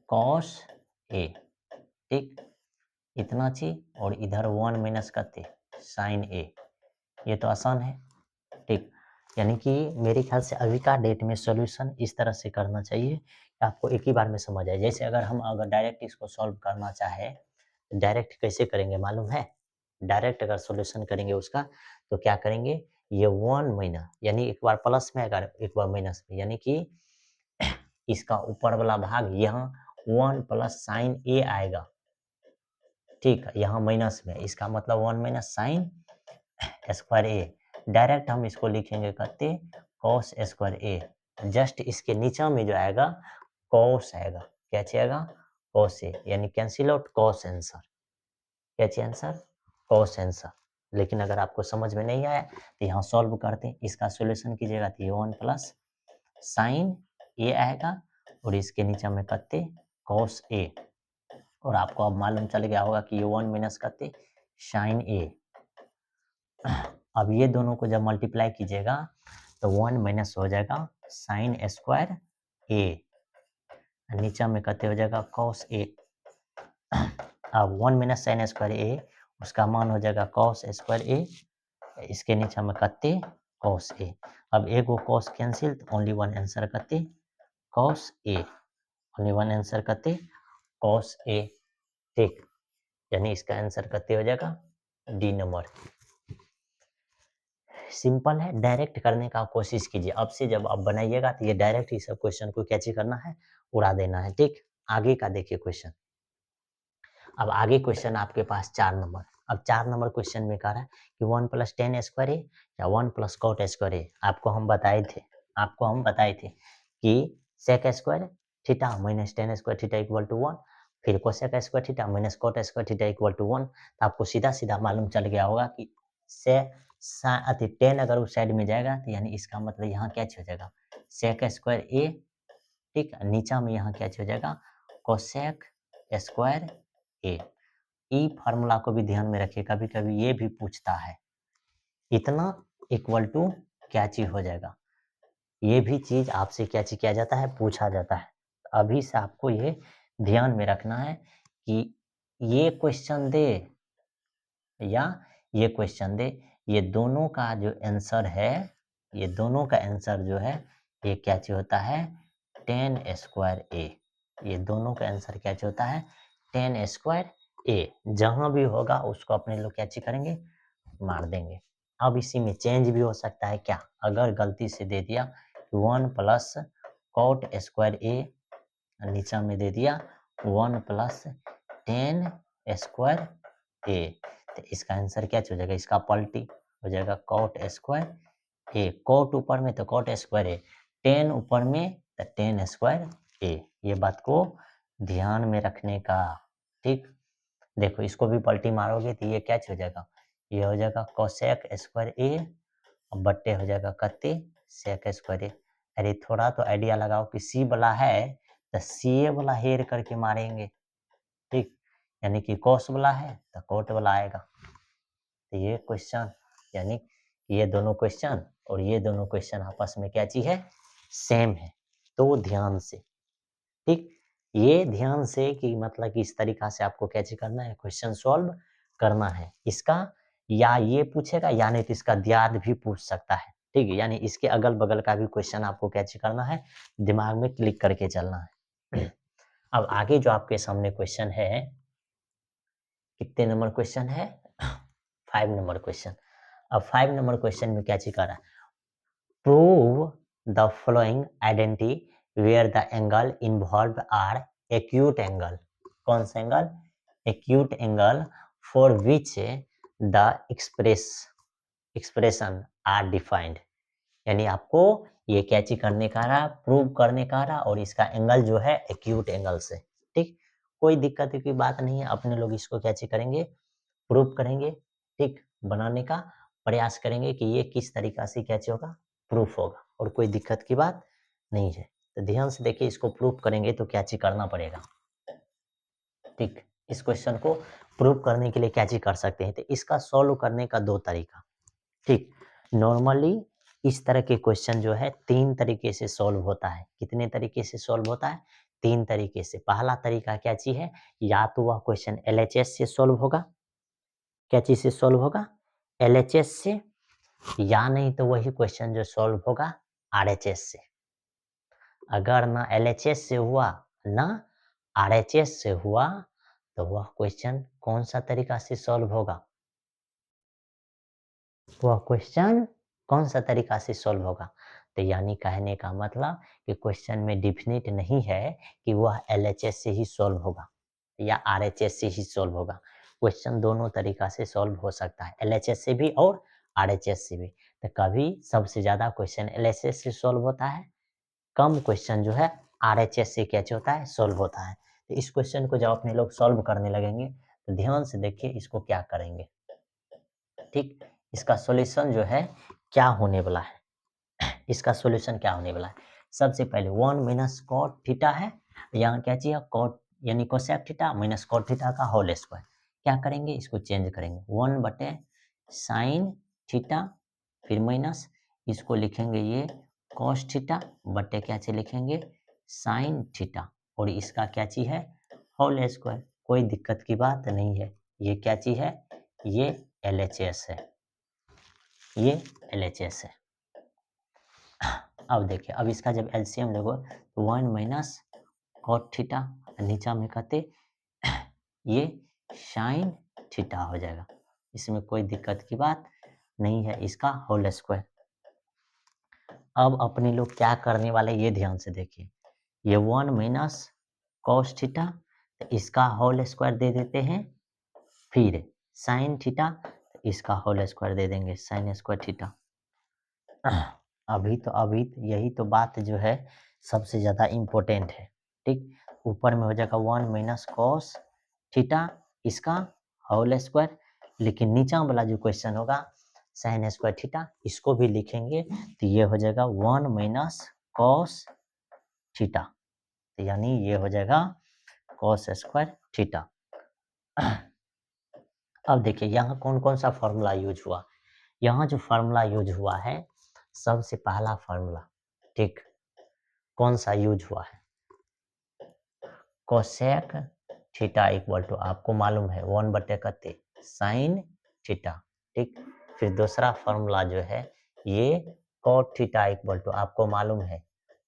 कॉस ए, ठीक। इतना चीज और इधर 1 - कते साइन ए, ये तो आसान है, ठीक। यानी कि मेरे ख्याल से अभी का डेट में सॉल्यूशन इस तरह से करना चाहिए कि आपको एक ही बार में समझ आए। जैसे अगर डायरेक्ट इसको सॉल्व करना चाहे, डायरेक्ट कैसे करेंगे मालूम है। डायरेक्ट अगर सॉल्यूशन करेंगे उसका तो क्या करेंगे, ये 1 यानी एक बार प्लस में आएगा एक बार माइनस में, यानी कि इसका ऊपर वाला भाग यहाँ 1 + साइन ए आएगा, ठीक। यहाँ माइनस में, इसका मतलब 1 - साइन स्क्वायर ए। डायरेक्ट हम इसको लिखेंगे कहते कॉस स्क्वायर ए। जस्ट इसके नीचे में जो आएगा कॉस आएगा, क्या आएगा कॉस ए, यानी कैंसिल आउट कॉस आंसर, क्या चाहिए आंसर कॉस आंसर। लेकिन अगर आपको समझ में नहीं आया तो यहाँ सॉल्व करते हैं, इसका सॉल्यूशन कीजिएगा तो ये 1 + साइन ए आएगा और इसके नीचे में कते कॉस ए, और आपको अब मालूम चल गया होगा कि ये 1 - कते साइन ए। अब ये दोनों को जब मल्टीप्लाई कीजिएगा तो 1 - हो जाएगा साइन स्क्वायर ए, नीचे में कते हो जाएगा कॉस ए। अब 1 - साइन स्क्वायर ए, उसका मान हो जाएगा कॉस स्क्वायर ए, इसके नीचे में कते कॉस ए। अब एक वो cos cancel, only one answer कते cos A, only one answer कते कॉस ए, ठीक। यानी इसका आंसर कते हो जाएगा डी नंबर। सिंपल है, डायरेक्ट करने का कोशिश कीजिए। अब से जब आप बनाइएगा तो ये डायरेक्ट ही सब क्वेश्चन को कैसे करना है, उड़ा देना है, ठीक। आगे का देखिए क्वेश्चन। अब आगे क्वेश्चन आपके पास 4 नंबर। अब 4 नंबर क्वेश्चन में कह रहा है कि 1 + tan स्क्वायर ए या 1 + cot स्क्वायर ए। आपको हम बताए थे कि sec square theta minus tan square theta equal to 1, फिर cosec square theta minus cot square theta equal to 1। तो आपको सीधा सीधा मालूम चल गया होगा कि से tan अगर उस साइड में जाएगा तो यानी इसका मतलब यहाँ क्या हो जाएगा sec स्क्वायर ए, ठीक। नीचा में यहाँ क्या हो जाएगा cosec स्क्वायर ए। ई फार्मूला को भी ध्यान में रखिए, कभी कभी ये भी पूछता है इतना इक्वल टू क्या चीज हो जाएगा, ये भी चीज आपसे क्या चीज किया जाता है पूछा जाता है। अभी से आपको ये ध्यान में रखना है कि ये क्वेश्चन दे या ये क्वेश्चन दे, ये दोनों का जो आंसर है, ये दोनों का आंसर जो है ये क्या चीज होता है tan स्क्वायर ए। ये दोनों का आंसर क्या चीज होता है tan स्क्वायर ए। जहां भी होगा उसको अपने लोग क्या चीज करेंगे मार देंगे। अब इसी में चेंज भी हो सकता है क्या, अगर गलती से दे दिया 1 + cot स्क्वायर ए, नीचा में दे दिया 1 + tan स्क्वायर ए, तो इसका आंसर क्या हो जाएगा, इसका पलटी हो जाएगा cot स्क्वायर ए। cot ऊपर में तो cot स्क्वायर ए, tan ऊपर में तो tan स्क्वायर ए। ये बात को ध्यान में रखने का, ठीक। देखो इसको भी पलटी मारोगे तो ये क्या हो जाएगा, ये हो जाएगा cosec स्क्वायर ए और बट्टे हो जाएगा कते sec स्क्वायर ए। अरे थोड़ा तो आइडिया लगाओ कि सी वाला है तो सी वाला हेर करके मारेंगे, ठीक। यानी कि cos वाला है तो cot वाला आएगा। तो ये क्वेश्चन यानी ये दोनों क्वेश्चन और ये दोनों क्वेश्चन आपस में क्या चीज है सेम है। तो ध्यान से, ठीक। ये ध्यान से कि मतलब कि इस तरीका से आपको क्या चीज करना है क्वेश्चन सॉल्व करना है। इसका या ये पूछेगा या नहीं तो इसका द्याद भी पूछ सकता है, ठीक है, यानी इसके अगल बगल का भी क्वेश्चन आपको कैच करना है, दिमाग में क्लिक करके चलना है। अब आगे जो आपके सामने क्वेश्चन है, कितने नंबर क्वेश्चन है? 5 नंबर क्वेश्चन। अब 5 नंबर क्वेश्चन में क्या चीज कर रहा है? Prove the following identity where the angle involve are acute angle. कौन सा angle? Acute angle for which the expression are defined. यानी आपको ये कैची करने का रहा, प्रूव करने का रहा, और इसका एंगल जो है एक्यूट एंगल से। ठीक, कोई दिक्कत की बात नहीं है, अपने लोग इसको कैची करेंगे, प्रूव करेंगे। ठीक, बनाने का प्रयास करेंगे कि ये किस तरीका से कैची होगा, प्रूफ होगा, और कोई दिक्कत की बात नहीं है। तो ध्यान से देखिए, इसको प्रूफ करेंगे तो कैची करना पड़ेगा। ठीक, इस क्वेश्चन को प्रूव करने के लिए कैची कर सकते हैं। तो इसका सॉल्व करने का 2 तरीका। ठीक, नॉर्मली इस तरह के क्वेश्चन जो है 3 तरीके से सॉल्व होता है। कितने तरीके से सॉल्व होता है? 3 तरीके से। पहला तरीका क्या चीज है? या तो वह क्वेश्चन एलएचएस से सॉल्व होगा। क्या चीज से सॉल्व होगा? एलएचएस से, या नहीं तो वही क्वेश्चन जो सॉल्व होगा आरएचएस से। अगर ना एलएचएस से हुआ ना आरएचएस से हुआ, तो वह क्वेश्चन कौन सा तरीका से सॉल्व होगा? वह क्वेश्चन कौन सा तरीका से सॉल्व होगा? तो यानी कहने का मतलब कि क्वेश्चन में डिफिनिट नहीं है कि वह एलएचएस से ही सॉल्व होगा या आरएचएस से ही सॉल्व होगा। क्वेश्चन दोनों तरीका से सॉल्व हो सकता है, एलएचएस से भी और आरएचएस से भी। तो कभी सबसे ज्यादा क्वेश्चन एलएचएस से सॉल्व होता है, कम क्वेश्चन जो है आरएचएस से कैसे होता है, सॉल्व होता है। तो इस क्वेश्चन को जब अपने लोग सॉल्व करने लगेंगे तो ध्यान से देखिए इसको क्या करेंगे। ठीक, इसका सॉल्यूशन जो है क्या होने वाला है, इसका सॉल्यूशन क्या होने वाला है? सबसे पहले 1 माइनस कॉट थीटा है, यहाँ क्या चाहिए? कॉट यानी cosec theta minus cot theta का होल स्क्वायर। क्या करेंगे? इसको चेंज करेंगे, 1 बटे साइन थीटा, फिर माइनस इसको लिखेंगे ये कॉस थीटा बटे क्या चीज लिखेंगे? साइन थीटा, और इसका क्या चीज है? Whole square. कोई दिक्कत की बात नहीं है। ये क्या चीज है? ये एलएचएस है, ये एलएचएस है। अब देखिए, अब इसका जब एलसीएम लोगे तो 1 माइनस कॉट थीटा, नीचा में कहते ये साइन थीटा हो जाएगा। इसमें कोई दिक्कत की बात नहीं है, इसका होल स्क्वायर। अब अपने लोग क्या करने वाले ये ध्यान से देखिए, ये 1 माइनस कॉस थीटा, तो इसका होल स्क्वायर दे देते हैं, फिर साइन थीटा, इसका होल स्क्वायर दे देंगे, साइन स्क्वायर थीटा। अभी यही तो बात जो है सबसे ज़्यादा इम्पोर्टेंट है। ठीक, ऊपर में हो जाएगा 1 माइनस कॉस थीटा, इसका होल स्क्वायर, लेकिन नीचा वाला जो क्वेश्चन होगा साइन स्क्वायर थीटा, इसको भी लिखेंगे तो ये हो जाएगा 1 माइनस कॉस थीटा, तो यानी ये हो जाएगा कॉस स्क्वायर थीटा। अब देखिए यहाँ कौन कौन सा फॉर्मूला यूज हुआ। यहाँ जो फार्मूला यूज हुआ है, सबसे पहला फार्मूला, ठीक, कौन सा यूज हुआ है? कोसेक थीटा इक्वल टू आपको मालूम है 1 बटे कते साइन थीटा। ठीक, फिर दूसरा फार्मूला जो है ये कॉट थीटा इक्वल टू आपको मालूम है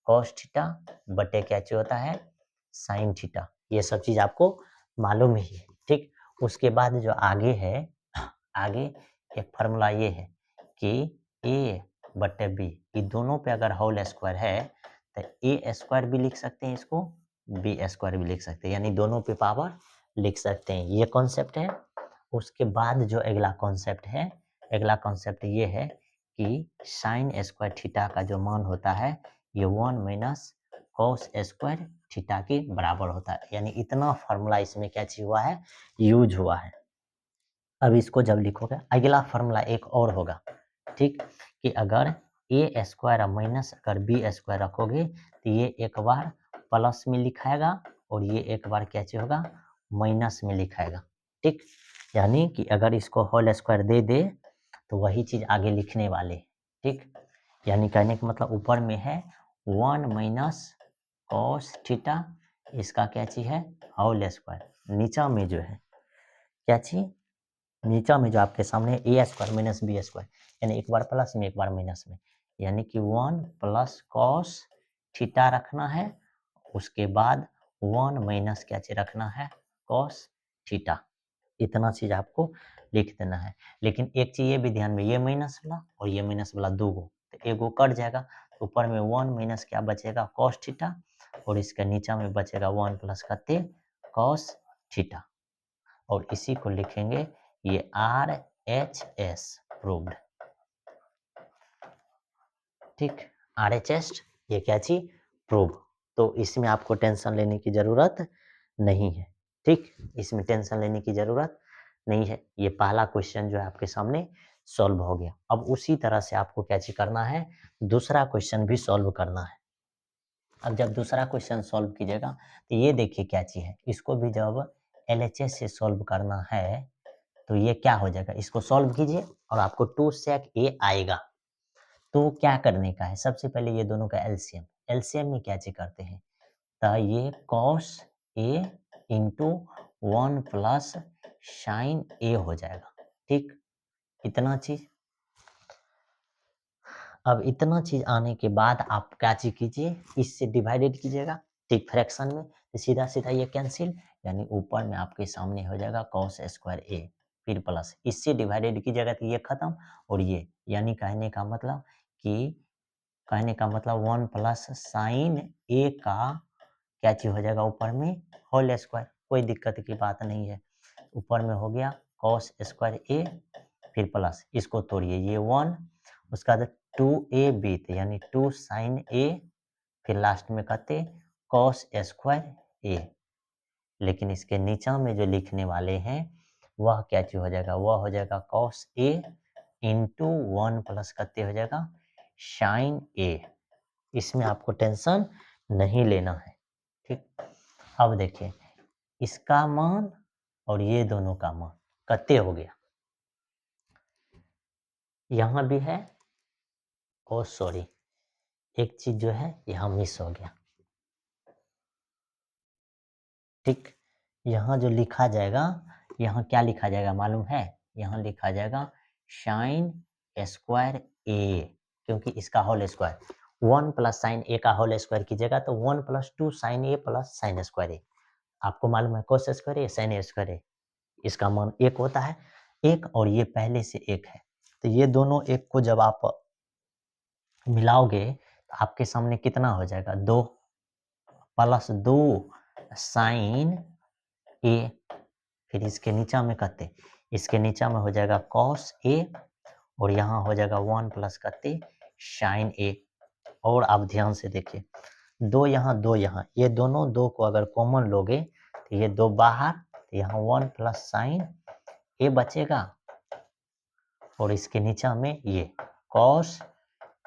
कॉस थीटा बटे क्या चीज होता है? Sine theta. ये सब चीज आपको मालूम ही है। ठीक, उसके बाद जो आगे है, आगे एक फार्मूला ये है कि ए बटे बी, ये दोनों पे अगर होल स्क्वायर है तो ए स्क्वायर भी लिख सकते हैं, इसको बी स्क्वायर भी लिख सकते हैं, यानी दोनों पे पावर लिख सकते हैं। ये कॉन्सेप्ट है। उसके बाद जो अगला कॉन्सेप्ट है, अगला कॉन्सेप्ट ये है कि साइन स्क्वायर थीटा का जो मान होता है ये 1 माइनस कॉस स्क्वायर थीटा के बराबर होता है। यानी इतना फार्मूला इसमें क्या चीज हुआ है? यूज हुआ है। अब इसको जब लिखोगे, अगला फार्मूला एक और होगा, ठीक, कि अगर ए स्क्वायर और माइनस अगर बी स्क्वायर रखोगे तो ये एक बार प्लस में लिखाएगा और ये एक बार क्या चीज होगा? माइनस में लिखाएगा। ठीक, यानी कि अगर इसको होल स्क्वायर दे दे तो वही चीज आगे लिखने वाले। ठीक, यानी कहने का मतलब ऊपर में है 1 माइनस कॉस थीटा, इसका क्या चीज है? Whole square. नीचा में जो है क्या चीज? नीचा में जो आपके सामने ए स्क्वायर माइनस बी स्क्वायर, यानी एक बार प्लस में एक बार माइनस में, यानी कि 1 प्लस कॉस थीटा रखना है, उसके बाद 1 माइनस क्या चीज रखना है, कॉस थीटा। इतना चीज आपको लिख देना है। लेकिन एक चीज ये भी ध्यान में, ये माइनस वाला और ये माइनस वाला दो गो, तो एक गो कट जाएगा, तो ऊपर में 1 माइनस क्या बचेगा, कॉस थीटा, और इसके नीचे में बचेगा 1 प्लस कते, कॉस थीटा। और इसी को लिखेंगे ये RHS प्रूव्ड। ठीक, RHS ये क्या चीज, प्रूव। तो इसमें आपको टेंशन लेने की जरूरत नहीं है। ठीक, इसमें टेंशन लेने की जरूरत नहीं है। ये पहला क्वेश्चन जो है आपके सामने सॉल्व हो गया। अब उसी तरह से आपको क्या चीज करना है, दूसरा क्वेश्चन भी सॉल्व करना है। अब जब दूसरा क्वेश्चन सॉल्व कीजिएगा तो ये देखिए क्या चीज है, इसको भी जब LHS से सॉल्व करना है तो ये क्या हो जाएगा, इसको सॉल्व कीजिए और आपको 2 sec a आएगा। तो क्या करने का है, सबसे पहले ये दोनों का एलसीएम, एलसीएम में क्या चीज करते हैं, तो ये cos a into 1 plus sign a हो जाएगा। ठीक, इतना चीज। अब इतना चीज आने के बाद आप क्या चीज कीजिए, इससे डिवाइडेड कीजिएगा। ठीक, फ्रैक्शन में तो सीधा सीधा ये कैंसिल, यानी ऊपर में आपके सामने हो जाएगा cos स्क्वायर a, फिर प्लस इससे डिवाइडेड कीजिएगा तो ये खत्म, और ये यानी कहने का मतलब 1 प्लस साइन ए का क्या चीज हो जाएगा ऊपर में, होल स्क्वायर। कोई दिक्कत की बात नहीं है, ऊपर में हो गया cos स्क्वायर ए, फिर प्लस इसको तोड़िए, ये 1, उसका बाद 2ab यानी 2 साइन ए, फिर लास्ट में कहते cos स्क्वायर ए। लेकिन इसके नीचे में जो लिखने वाले हैं वह क्या चीज हो जाएगा, वह हो जाएगा cos a इंटू 1 प्लस कहते हो जाएगा साइन ए। इसमें आपको टेंशन नहीं लेना है। ठीक, अब देखिए इसका मान और ये दोनों का मान कते हो गया, यहां भी है, और सॉरी एक चीज जो है यहां मिस हो गया। ठीक, यहां जो लिखा जाएगा, यहां क्या लिखा जाएगा मालूम है, यहां लिखा जाएगा साइन स्क्वायर ए, क्योंकि इसका होल स्क्वायर 1 प्लस साइन ए का होल स्क्वायर कीजिएगा तो 1 प्लस 2 साइन ए प्लस साइन स्क्वायर ए। आपको मालूम है कोस स्क्वायर ए साइन स्क्वायर ए, इसका मान एक होता है, एक और ये पहले से एक है, तो ये दोनों एक को जब आप मिलाओगे तो आपके सामने कितना हो जाएगा, 2 प्लस 2 साइन ए, फिर इसके नीचा में कहते, इसके नीचा में हो जाएगा कॉस ए, और यहाँ हो जाएगा 1 प्लस कहते साइन ए। और आप ध्यान से देखिए, दो यहाँ दो यहाँ, ये दोनों दो को अगर कॉमन लोगे तो ये दो बाहर, तो यहाँ 1 प्लस साइन ए बचेगा, और इसके नीचा में ये कॉस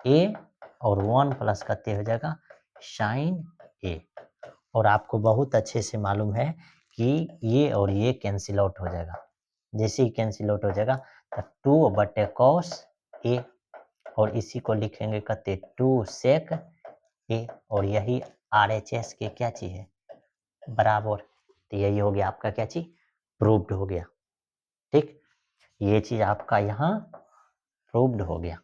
ए, और 1 प्लस कहते हो जाएगा साइन ए। और आपको बहुत अच्छे से मालूम है कि ये और ये कैंसिल आउट हो जाएगा, जैसे ही कैंसिल आउट हो जाएगा तो 2 बटे कॉस ए, और इसी को लिखेंगे कहते 2 सेक ए, और यही RHS के क्या चीज है, बराबर। तो यही हो गया आपका क्या चीज, प्रूव्ड हो गया। ठीक, ये चीज आपका यहाँ प्रूव्ड हो गया।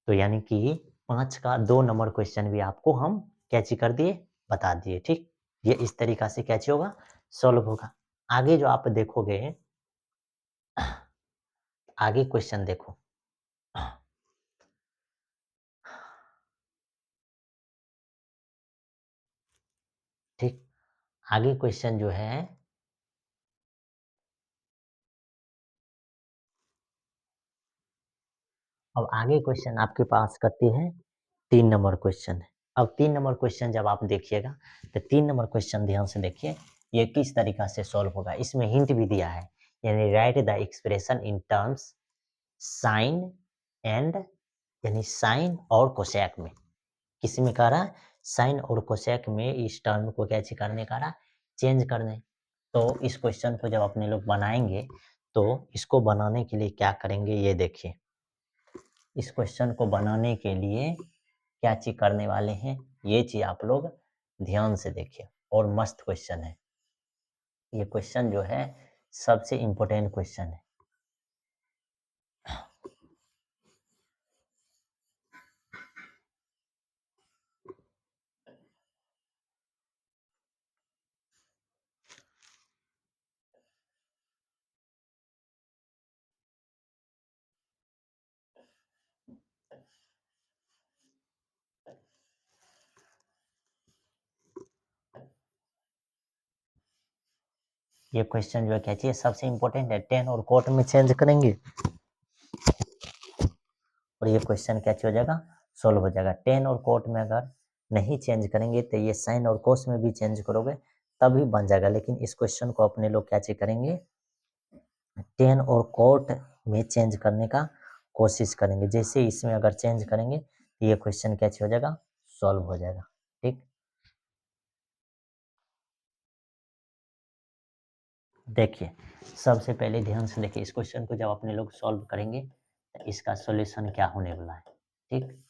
तो यानी कि 5 का 2 नंबर क्वेश्चन भी आपको हम कैची कर दिए, बता दिए। ठीक, ये इस तरीका से कैची होगा, सॉल्व होगा। आगे जो आप देखोगे, आगे क्वेश्चन देखो, ठीक, आगे क्वेश्चन जो है, अब आगे क्वेश्चन आपके पास करते हैं 3 नंबर क्वेश्चन है। अब 3 नंबर क्वेश्चन जब आप देखिएगा तो 3 नंबर क्वेश्चन ध्यान से देखिए, ये किस तरीका से सॉल्व होगा। इसमें हिंट भी दिया है, यानी write the expression in terms sine and, यानी साइन और कोसेक में, किसी में कह रहा है साइन और कोसेक में इस टर्म को कैसे करने का रहा, चेंज करने। तो इस क्वेश्चन को जब अपने लोग बनाएंगे तो इसको बनाने के लिए क्या करेंगे, ये देखिए, इस क्वेश्चन को बनाने के लिए क्या चीज करने वाले हैं, ये चीज आप लोग ध्यान से देखिए, और मस्त क्वेश्चन है ये क्वेश्चन, जो है सबसे इंपॉर्टेंट क्वेश्चन है। ये क्वेश्चन जो है क्या चाहिए, सबसे इंपॉर्टेंट है, टेन और कोट में चेंज करेंगे और ये क्वेश्चन क्या हो जाएगा, सोल्व हो जाएगा। टेन और कोट में अगर नहीं चेंज करेंगे तो ये साइन और कोस में भी चेंज करोगे तभी बन जाएगा, लेकिन इस क्वेश्चन को अपने लोग क्या चेक करेंगे, टेन और कोट में चेंज करने का कोशिश करेंगे। जैसे इसमें अगर चेंज करेंगे तो ये क्वेश्चन क्या हो जाएगा, सॉल्व हो जाएगा। ठीक, देखिए सबसे पहले ध्यान से देखिए, इस क्वेश्चन को जब अपने लोग सॉल्व करेंगे तो इसका सॉल्यूशन क्या होने वाला है। ठीक,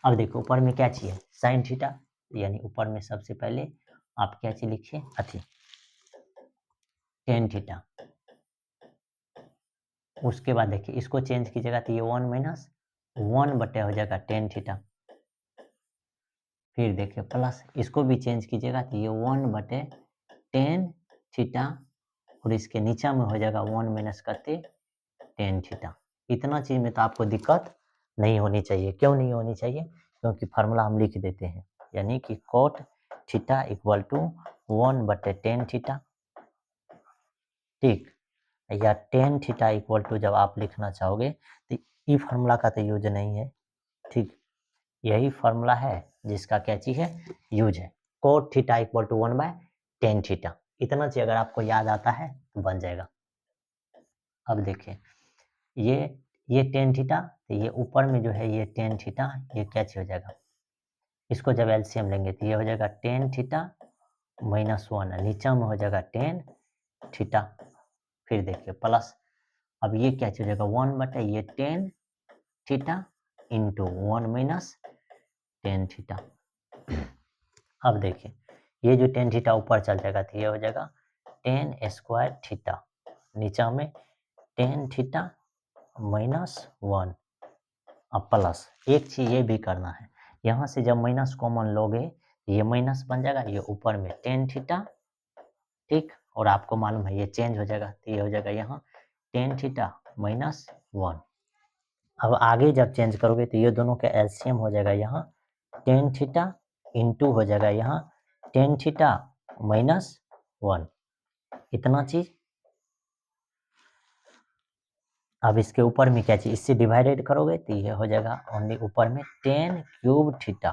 अब देखो ऊपर में क्या चाहिए, साइन थीटा, यानी ऊपर में सबसे पहले आप क्या चीज लिखिए, अथी टेन थीटा। उसके बाद देखिए इसको चेंज कीजिएगा तो ये 1 - 1 हो जाएगा टेन थीटा। फिर देखिए प्लस इसको भी चेंज कीजिएगा तो ये 1/10 थीटा, और इसके नीचे में हो जाएगा 1 - टेन थीटा। इतना चीज में तो आपको दिक्कत नहीं होनी चाहिए। क्यों नहीं होनी चाहिए, क्योंकि फार्मूला हम लिख देते हैं, यानी कि cot theta equal to 1/10 theta. ठीक, या टेन थीटा इक्वल टू जब आप लिखना चाहोगे तो ई फार्मूला का तो यूज नहीं है। ठीक, यही फार्मूला है जिसका क्या चीज है, यूज है। Cot theta equal to 1/10 theta. इतना चीज अगर आपको याद आता है तो बन जाएगा। अब देखिए ये ये टेन थीटा, तो ये ऊपर में जो है ये टेन थीटा, ये क्या चीज हो जाएगा, इसको जब एलसीएम लेंगे तो ये हो जाएगा टेन थीटा -1, नीचे में हो जाएगा टेन थीटा। फिर देखिए प्लस, अब ये क्या चीज हो जाएगा, 1/ये tan theta into 1 - tan theta. अब देखिए ये जो टेन थीटा ऊपर चल जाएगा तो ये हो जाएगा टेन स्क्वायर थीटा, नीचे में टेन थीटा -1। अब प्लस एक चीज ये भी करना है, यहाँ से जब माइनस कॉमन लोगे ये माइनस बन जाएगा, ये ऊपर में टेन थीटा। ठीक, और आपको मालूम है ये चेंज हो जाएगा तो ये हो जाएगा यहाँ टेन थीटा -1। अब आगे जब चेंज करोगे तो ये दोनों का एलसीएम हो जाएगा यहाँ टेन थीटा इंटू हो जाएगा यहाँ टेन थीटा -1। इतना चीज। अब इसके ऊपर में क्या चीज, इससे डिवाइडेड करोगे तो ये हो जाएगा ओनली ऊपर में टेन क्यूब थीटा,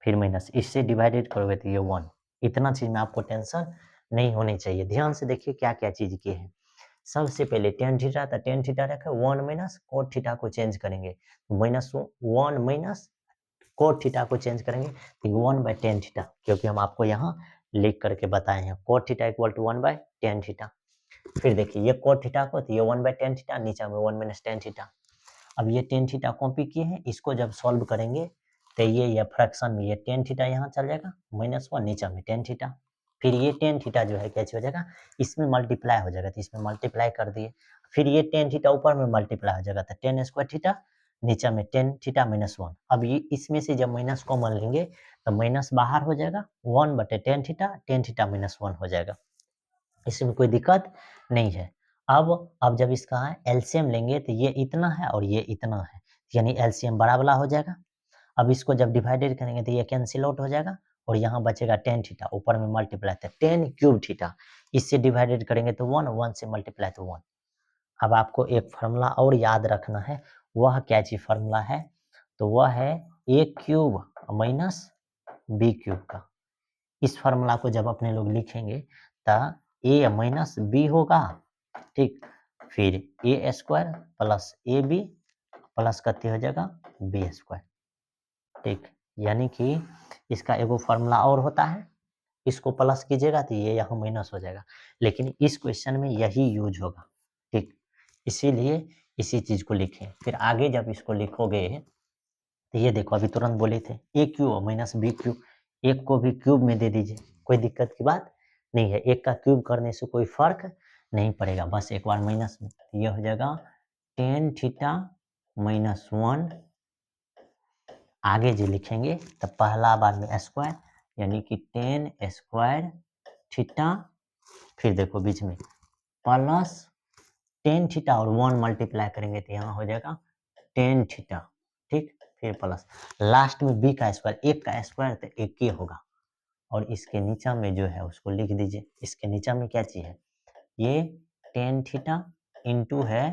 फिर माइनस इससे डिवाइडेड करोगे तो ये 1। इतना चीज में आपको टेंशन नहीं होनी चाहिए। ध्यान से देखिए क्या क्या चीज की है। सबसे पहले टेन थीटा था, टेन थीटा रखे 1 - कोट थीटा को चेंज करेंगे, -1 - कोट थीटा को चेंज करेंगे तो 1/10 थीटा, क्योंकि हम आपको यहाँ लिख करके बताए हैं cot theta equal to 1/10 theta. फिर देखिए ये कोट थीटा को तो ये 1/10 थीटा, नीचे में 1 - टेन थीटा। अब ये टेन थीटा कॉपी किए हैं, इसको जब सॉल्व करेंगे तो ये फ्रैक्शन में ये टेन थीटा यहाँ चल जाएगा -1, नीचे में टेन थीटा। फिर ये टेन थीटा जो है कैसे हो जाएगा, इसमें मल्टीप्लाई हो जाएगा तो इसमें मल्टीप्लाई कर दिए। फिर ये टेन थीटा ऊपर में मल्टीप्लाई हो जाएगा तो टेन स्क्वायर थीटा, नीचे में टेन थीटा -1। अब ये इसमें से जब माइनस कॉमन लेंगे तो माइनस बाहर हो जाएगा, 1/10 थीटा, टेन थीटा -1 हो जाएगा। इसमें कोई दिक्कत नहीं है। अब जब इसका एलसीएम लेंगे तो ये इतना है और ये इतना है, यानी एलसीएम बड़ा वाला हो जाएगा। अब इसको जब डिवाइडेड करेंगे तो ये कैंसिल आउट हो जाएगा और यहाँ बचेगा टेन थीटा, ऊपर में मल्टीप्लाई था टेन क्यूब थीटा, इससे डिवाइडेड करेंगे तो 1 से मल्टीप्लाई तो 1। अब आपको एक फार्मूला और याद रखना है, वह क्या चीज फार्मूला है, तो वह है ए क्यूब माइनस बी क्यूब का। इस फार्मूला को जब अपने लोग लिखेंगे तो ए माइनस बी होगा। ठीक, फिर A square plus A B plus कते हो जाएगा बी स्क्वायर। ठीक, यानी कि इसका एगो फार्मूला और होता है, इसको प्लस कीजिएगा तो ये यहाँ माइनस हो जाएगा, लेकिन इस क्वेश्चन में यही यूज होगा। ठीक, इसीलिए इसी चीज को लिखें। फिर आगे जब इसको लिखोगे तो ये देखो अभी तुरंत बोले थे ए क्यूब माइनस बी क्यूब, एक को भी क्यूब में दे दीजिए, कोई दिक्कत की बात नहीं है। एक का क्यूब करने से कोई फर्क नहीं पड़ेगा, बस एक बार माइनस में, तो ये हो जाएगा टेन थीटा -1। आगे जो लिखेंगे तो पहला बार में स्क्वायर, यानी कि टेन स्क्वायर थीटा, फिर देखो बीच में प्लस टेन थीटा और 1 मल्टीप्लाई करेंगे तो यहाँ हो जाएगा टेन थीटा। ठीक, फिर प्लस लास्ट में बी का स्क्वायर, एक का स्क्वायर तो एक ही होगा, और इसके नीचा में जो है उसको लिख दीजिए। इसके नीचा में क्या चीज है, ये टेन थीटा इंटू है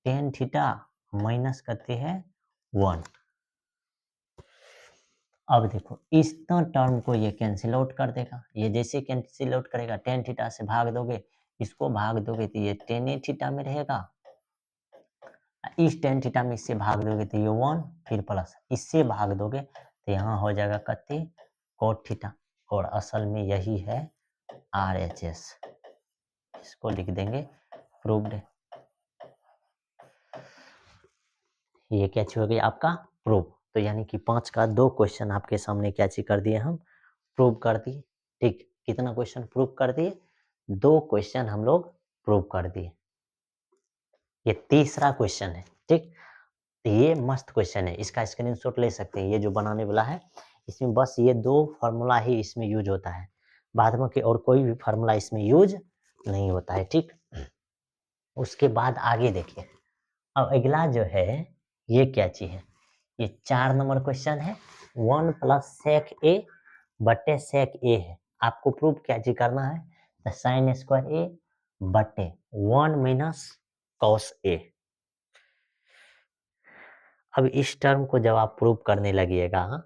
टेन थीटा माइनस करते हैं 1। अब देखो इस टर्म को ये कैंसिल आउट कर देगा। ये जैसे कैंसिल आउट करेगा, टेन थीटा से भाग दोगे, इसको भाग दोगे तो ये टेन ए थीटा में रहेगा। इस टेन थीटा में इससे भाग दोगे तो ये 1, फिर प्लस इससे भाग दोगे तो यहाँ हो जाएगा कते कोट थीटा। और असल में यही है RHS। इसको लिख देंगे प्रूव्ड। ये क्या चीज हो गई आपका प्रूव। तो यानी कि 5 का 2 क्वेश्चन आपके सामने क्या चीज कर दिए, हम प्रूव कर दिए। ठीक, कितना क्वेश्चन प्रूव कर दिए, 2 क्वेश्चन हम लोग प्रूव कर दिए। ये तीसरा क्वेश्चन है। ठीक, ये मस्त क्वेश्चन है, इसका स्क्रीनशॉट ले सकते हैं। ये जो बनाने वाला है इसमें बस ये 2 फार्मूला ही इसमें यूज होता है, बाद में के और कोई भी फार्मूला इसमें यूज नहीं होता है। ठीक, उसके बाद आगे देखिए। अब अगला जो है ये क्या चीज है, ये 4 नंबर क्वेश्चन है। 1 प्लस सेक ए बटे सेक ए है। आपको प्रूव क्या चीज करना है, तो साइन स्क्वायर ए बटे 1 माइनस कॉस ए। अब इस टर्म को जब आप प्रूव करने लगिएगा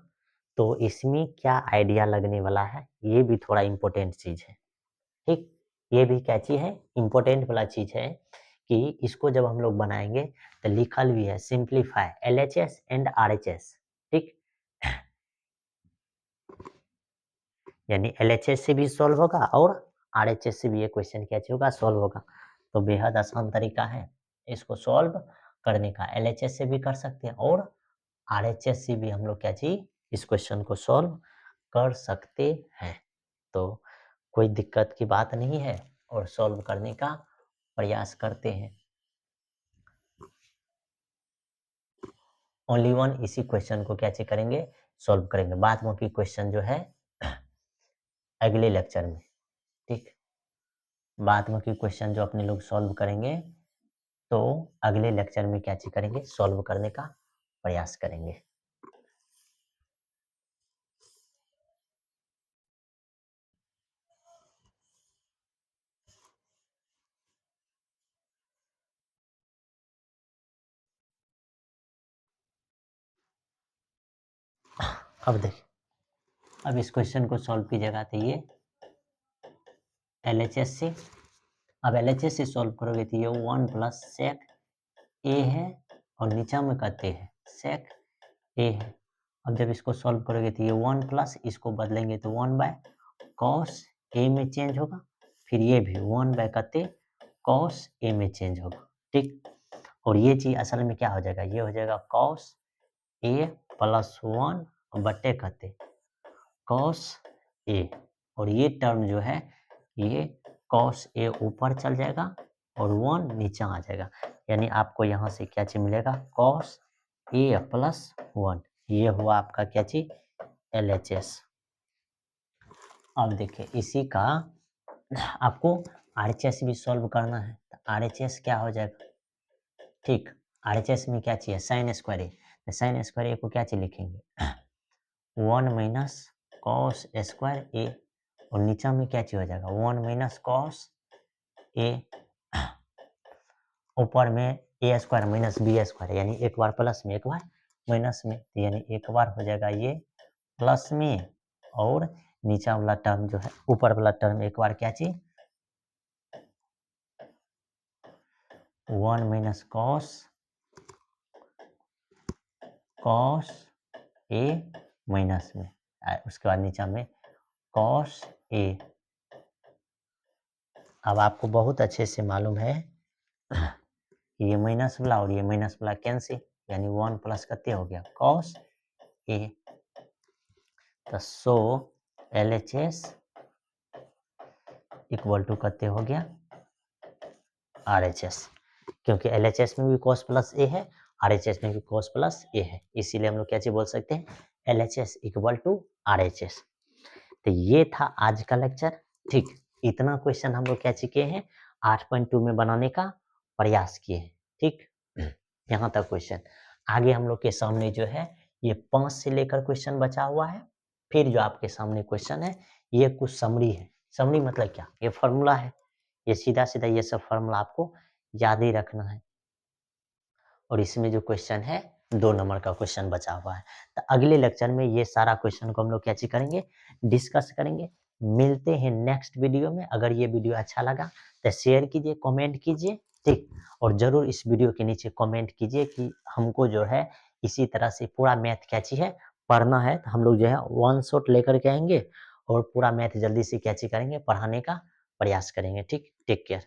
तो इसमें क्या आइडिया लगने वाला है, ये भी थोड़ा इम्पोर्टेंट चीज है। ठीक, ये भी क्या चीज है, इम्पोर्टेंट वाला चीज है कि इसको जब हम लोग बनाएंगे तो लिखल भी है सिंप्लीफाई LHS एंड RHS। ठीक, यानी LHS से भी सॉल्व होगा और RHS से भी ये क्वेश्चन क्या होगा, सॉल्व होगा। तो बेहद आसान तरीका है इसको सॉल्व करने का। LHS से भी कर सकते हैं और RHS से भी हम लोग क्या चीज इस क्वेश्चन को सॉल्व कर सकते हैं। तो कोई दिक्कत की बात नहीं है और सॉल्व करने का प्रयास करते हैं। ओनली वन इसी क्वेश्चन को क्या चीज करेंगे, सॉल्व करेंगे। बाद में की क्वेश्चन जो है अगले लेक्चर में। ठीक, बाद में की क्वेश्चन जो अपने लोग सॉल्व करेंगे तो अगले लेक्चर में क्या चीज करेंगे, सॉल्व करने का प्रयास करेंगे। अब देखिए, अब इस क्वेश्चन को सॉल्व कीजिएगा तो ये LHS से, अब LHS से सॉल्व करोगे तो ये 1 प्लस सेक ए है और नीचा में कहते हैं सेक ए है। अब जब इसको सॉल्व करोगे तो ये 1 प्लस, इसको बदलेंगे तो 1 बाय कॉस ए में चेंज होगा, फिर ये भी 1 बाय कहते कॉस ए में चेंज होगा। ठीक, और ये चीज असल में क्या हो जाएगा, ये हो जाएगा कॉस ए प्लस 1 बटे कहते कॉस ए। और ये टर्म जो है ये कॉस ए ऊपर चल जाएगा और 1 नीचे आ जाएगा। यानी आपको यहाँ से क्या चीज मिलेगा, कॉस ए प्लस 1। ये हुआ आपका क्या चीज, LHS। अब देखिए इसी का आपको RHS भी सॉल्व करना है। तो RHS क्या हो जाएगा, ठीक, RHS में क्या चाहिए, साइन स्क्वायर ए। तो साइन स्क्वायर ए को क्या चीज लिखेंगे, 1 माइनस कॉस स्क्वायर ए। और नीचा में क्या चीज हो जाएगा, 1 माइनस कॉस ए, ऊपर में ए स्क्वायर माइनस बी स्क्वायर, यानी एक बार प्लस में एक बार माइनस में। तो यानी एक बार हो जाएगा ये प्लस में और नीचा वाला टर्म जो है, ऊपर वाला टर्म एक बार क्या चीज 1 माइनस कॉस ए माइनस में, उसके बाद नीचा में कॉस ए। अब आपको बहुत अच्छे से मालूम है ये माइनस वाला और ये माइनस वाला कैंसिल, यानी 1 प्लस कितने हो गया कॉस ए। तो सो LHS इक्वल टू कितने हो गया RHS, क्योंकि LHS में भी cos प्लस ए है, RHS में भी cos प्लस ए है, इसीलिए हम लोग क्या चीज बोल सकते हैं LHS इक्वल टू RHS। तो ये था आज का लेक्चर। ठीक, इतना क्वेश्चन हम लोग क्या चुके हैं 8.2 में बनाने का प्रयास किए हैं। ठीक, यहाँ तक क्वेश्चन। आगे हम लोग के सामने जो है ये 5 से लेकर क्वेश्चन बचा हुआ है। फिर जो आपके सामने क्वेश्चन है ये कुछ समरी है। समरी मतलब क्या? ये फॉर्मूला है। ये सीधा-सीधा ये सब फॉर्मूला आपको याद ही रखना है। और इसमें जो क्वेश्चन है 2 नंबर का क्वेश्चन बचा हुआ है। तो अगले लेक्चर में ये सारा क्वेश्चन को हम लोग क्या चीज़ करेंगे? डिस्कस करेंगे। मिलते हैं नेक्स्ट वीडियो में। अगर ये वीडियो अच्छा लगा तो शेयर कीजिए, कमेंट कीजिए, ठीक? और ज़रूर इस वीडियो के नीचे कमेंट कीजिए कि हमको जो है इसी तरह से पूरा मैथ क्या चीज़ है पढ़ना है। तो हम लोग जो है वन शॉट लेकर के आएँगे और पूरा मैथ जल्दी से क्या चीज़ करेंगे पढ़ाने का प्रयास करेंगे, ठीक? Take care.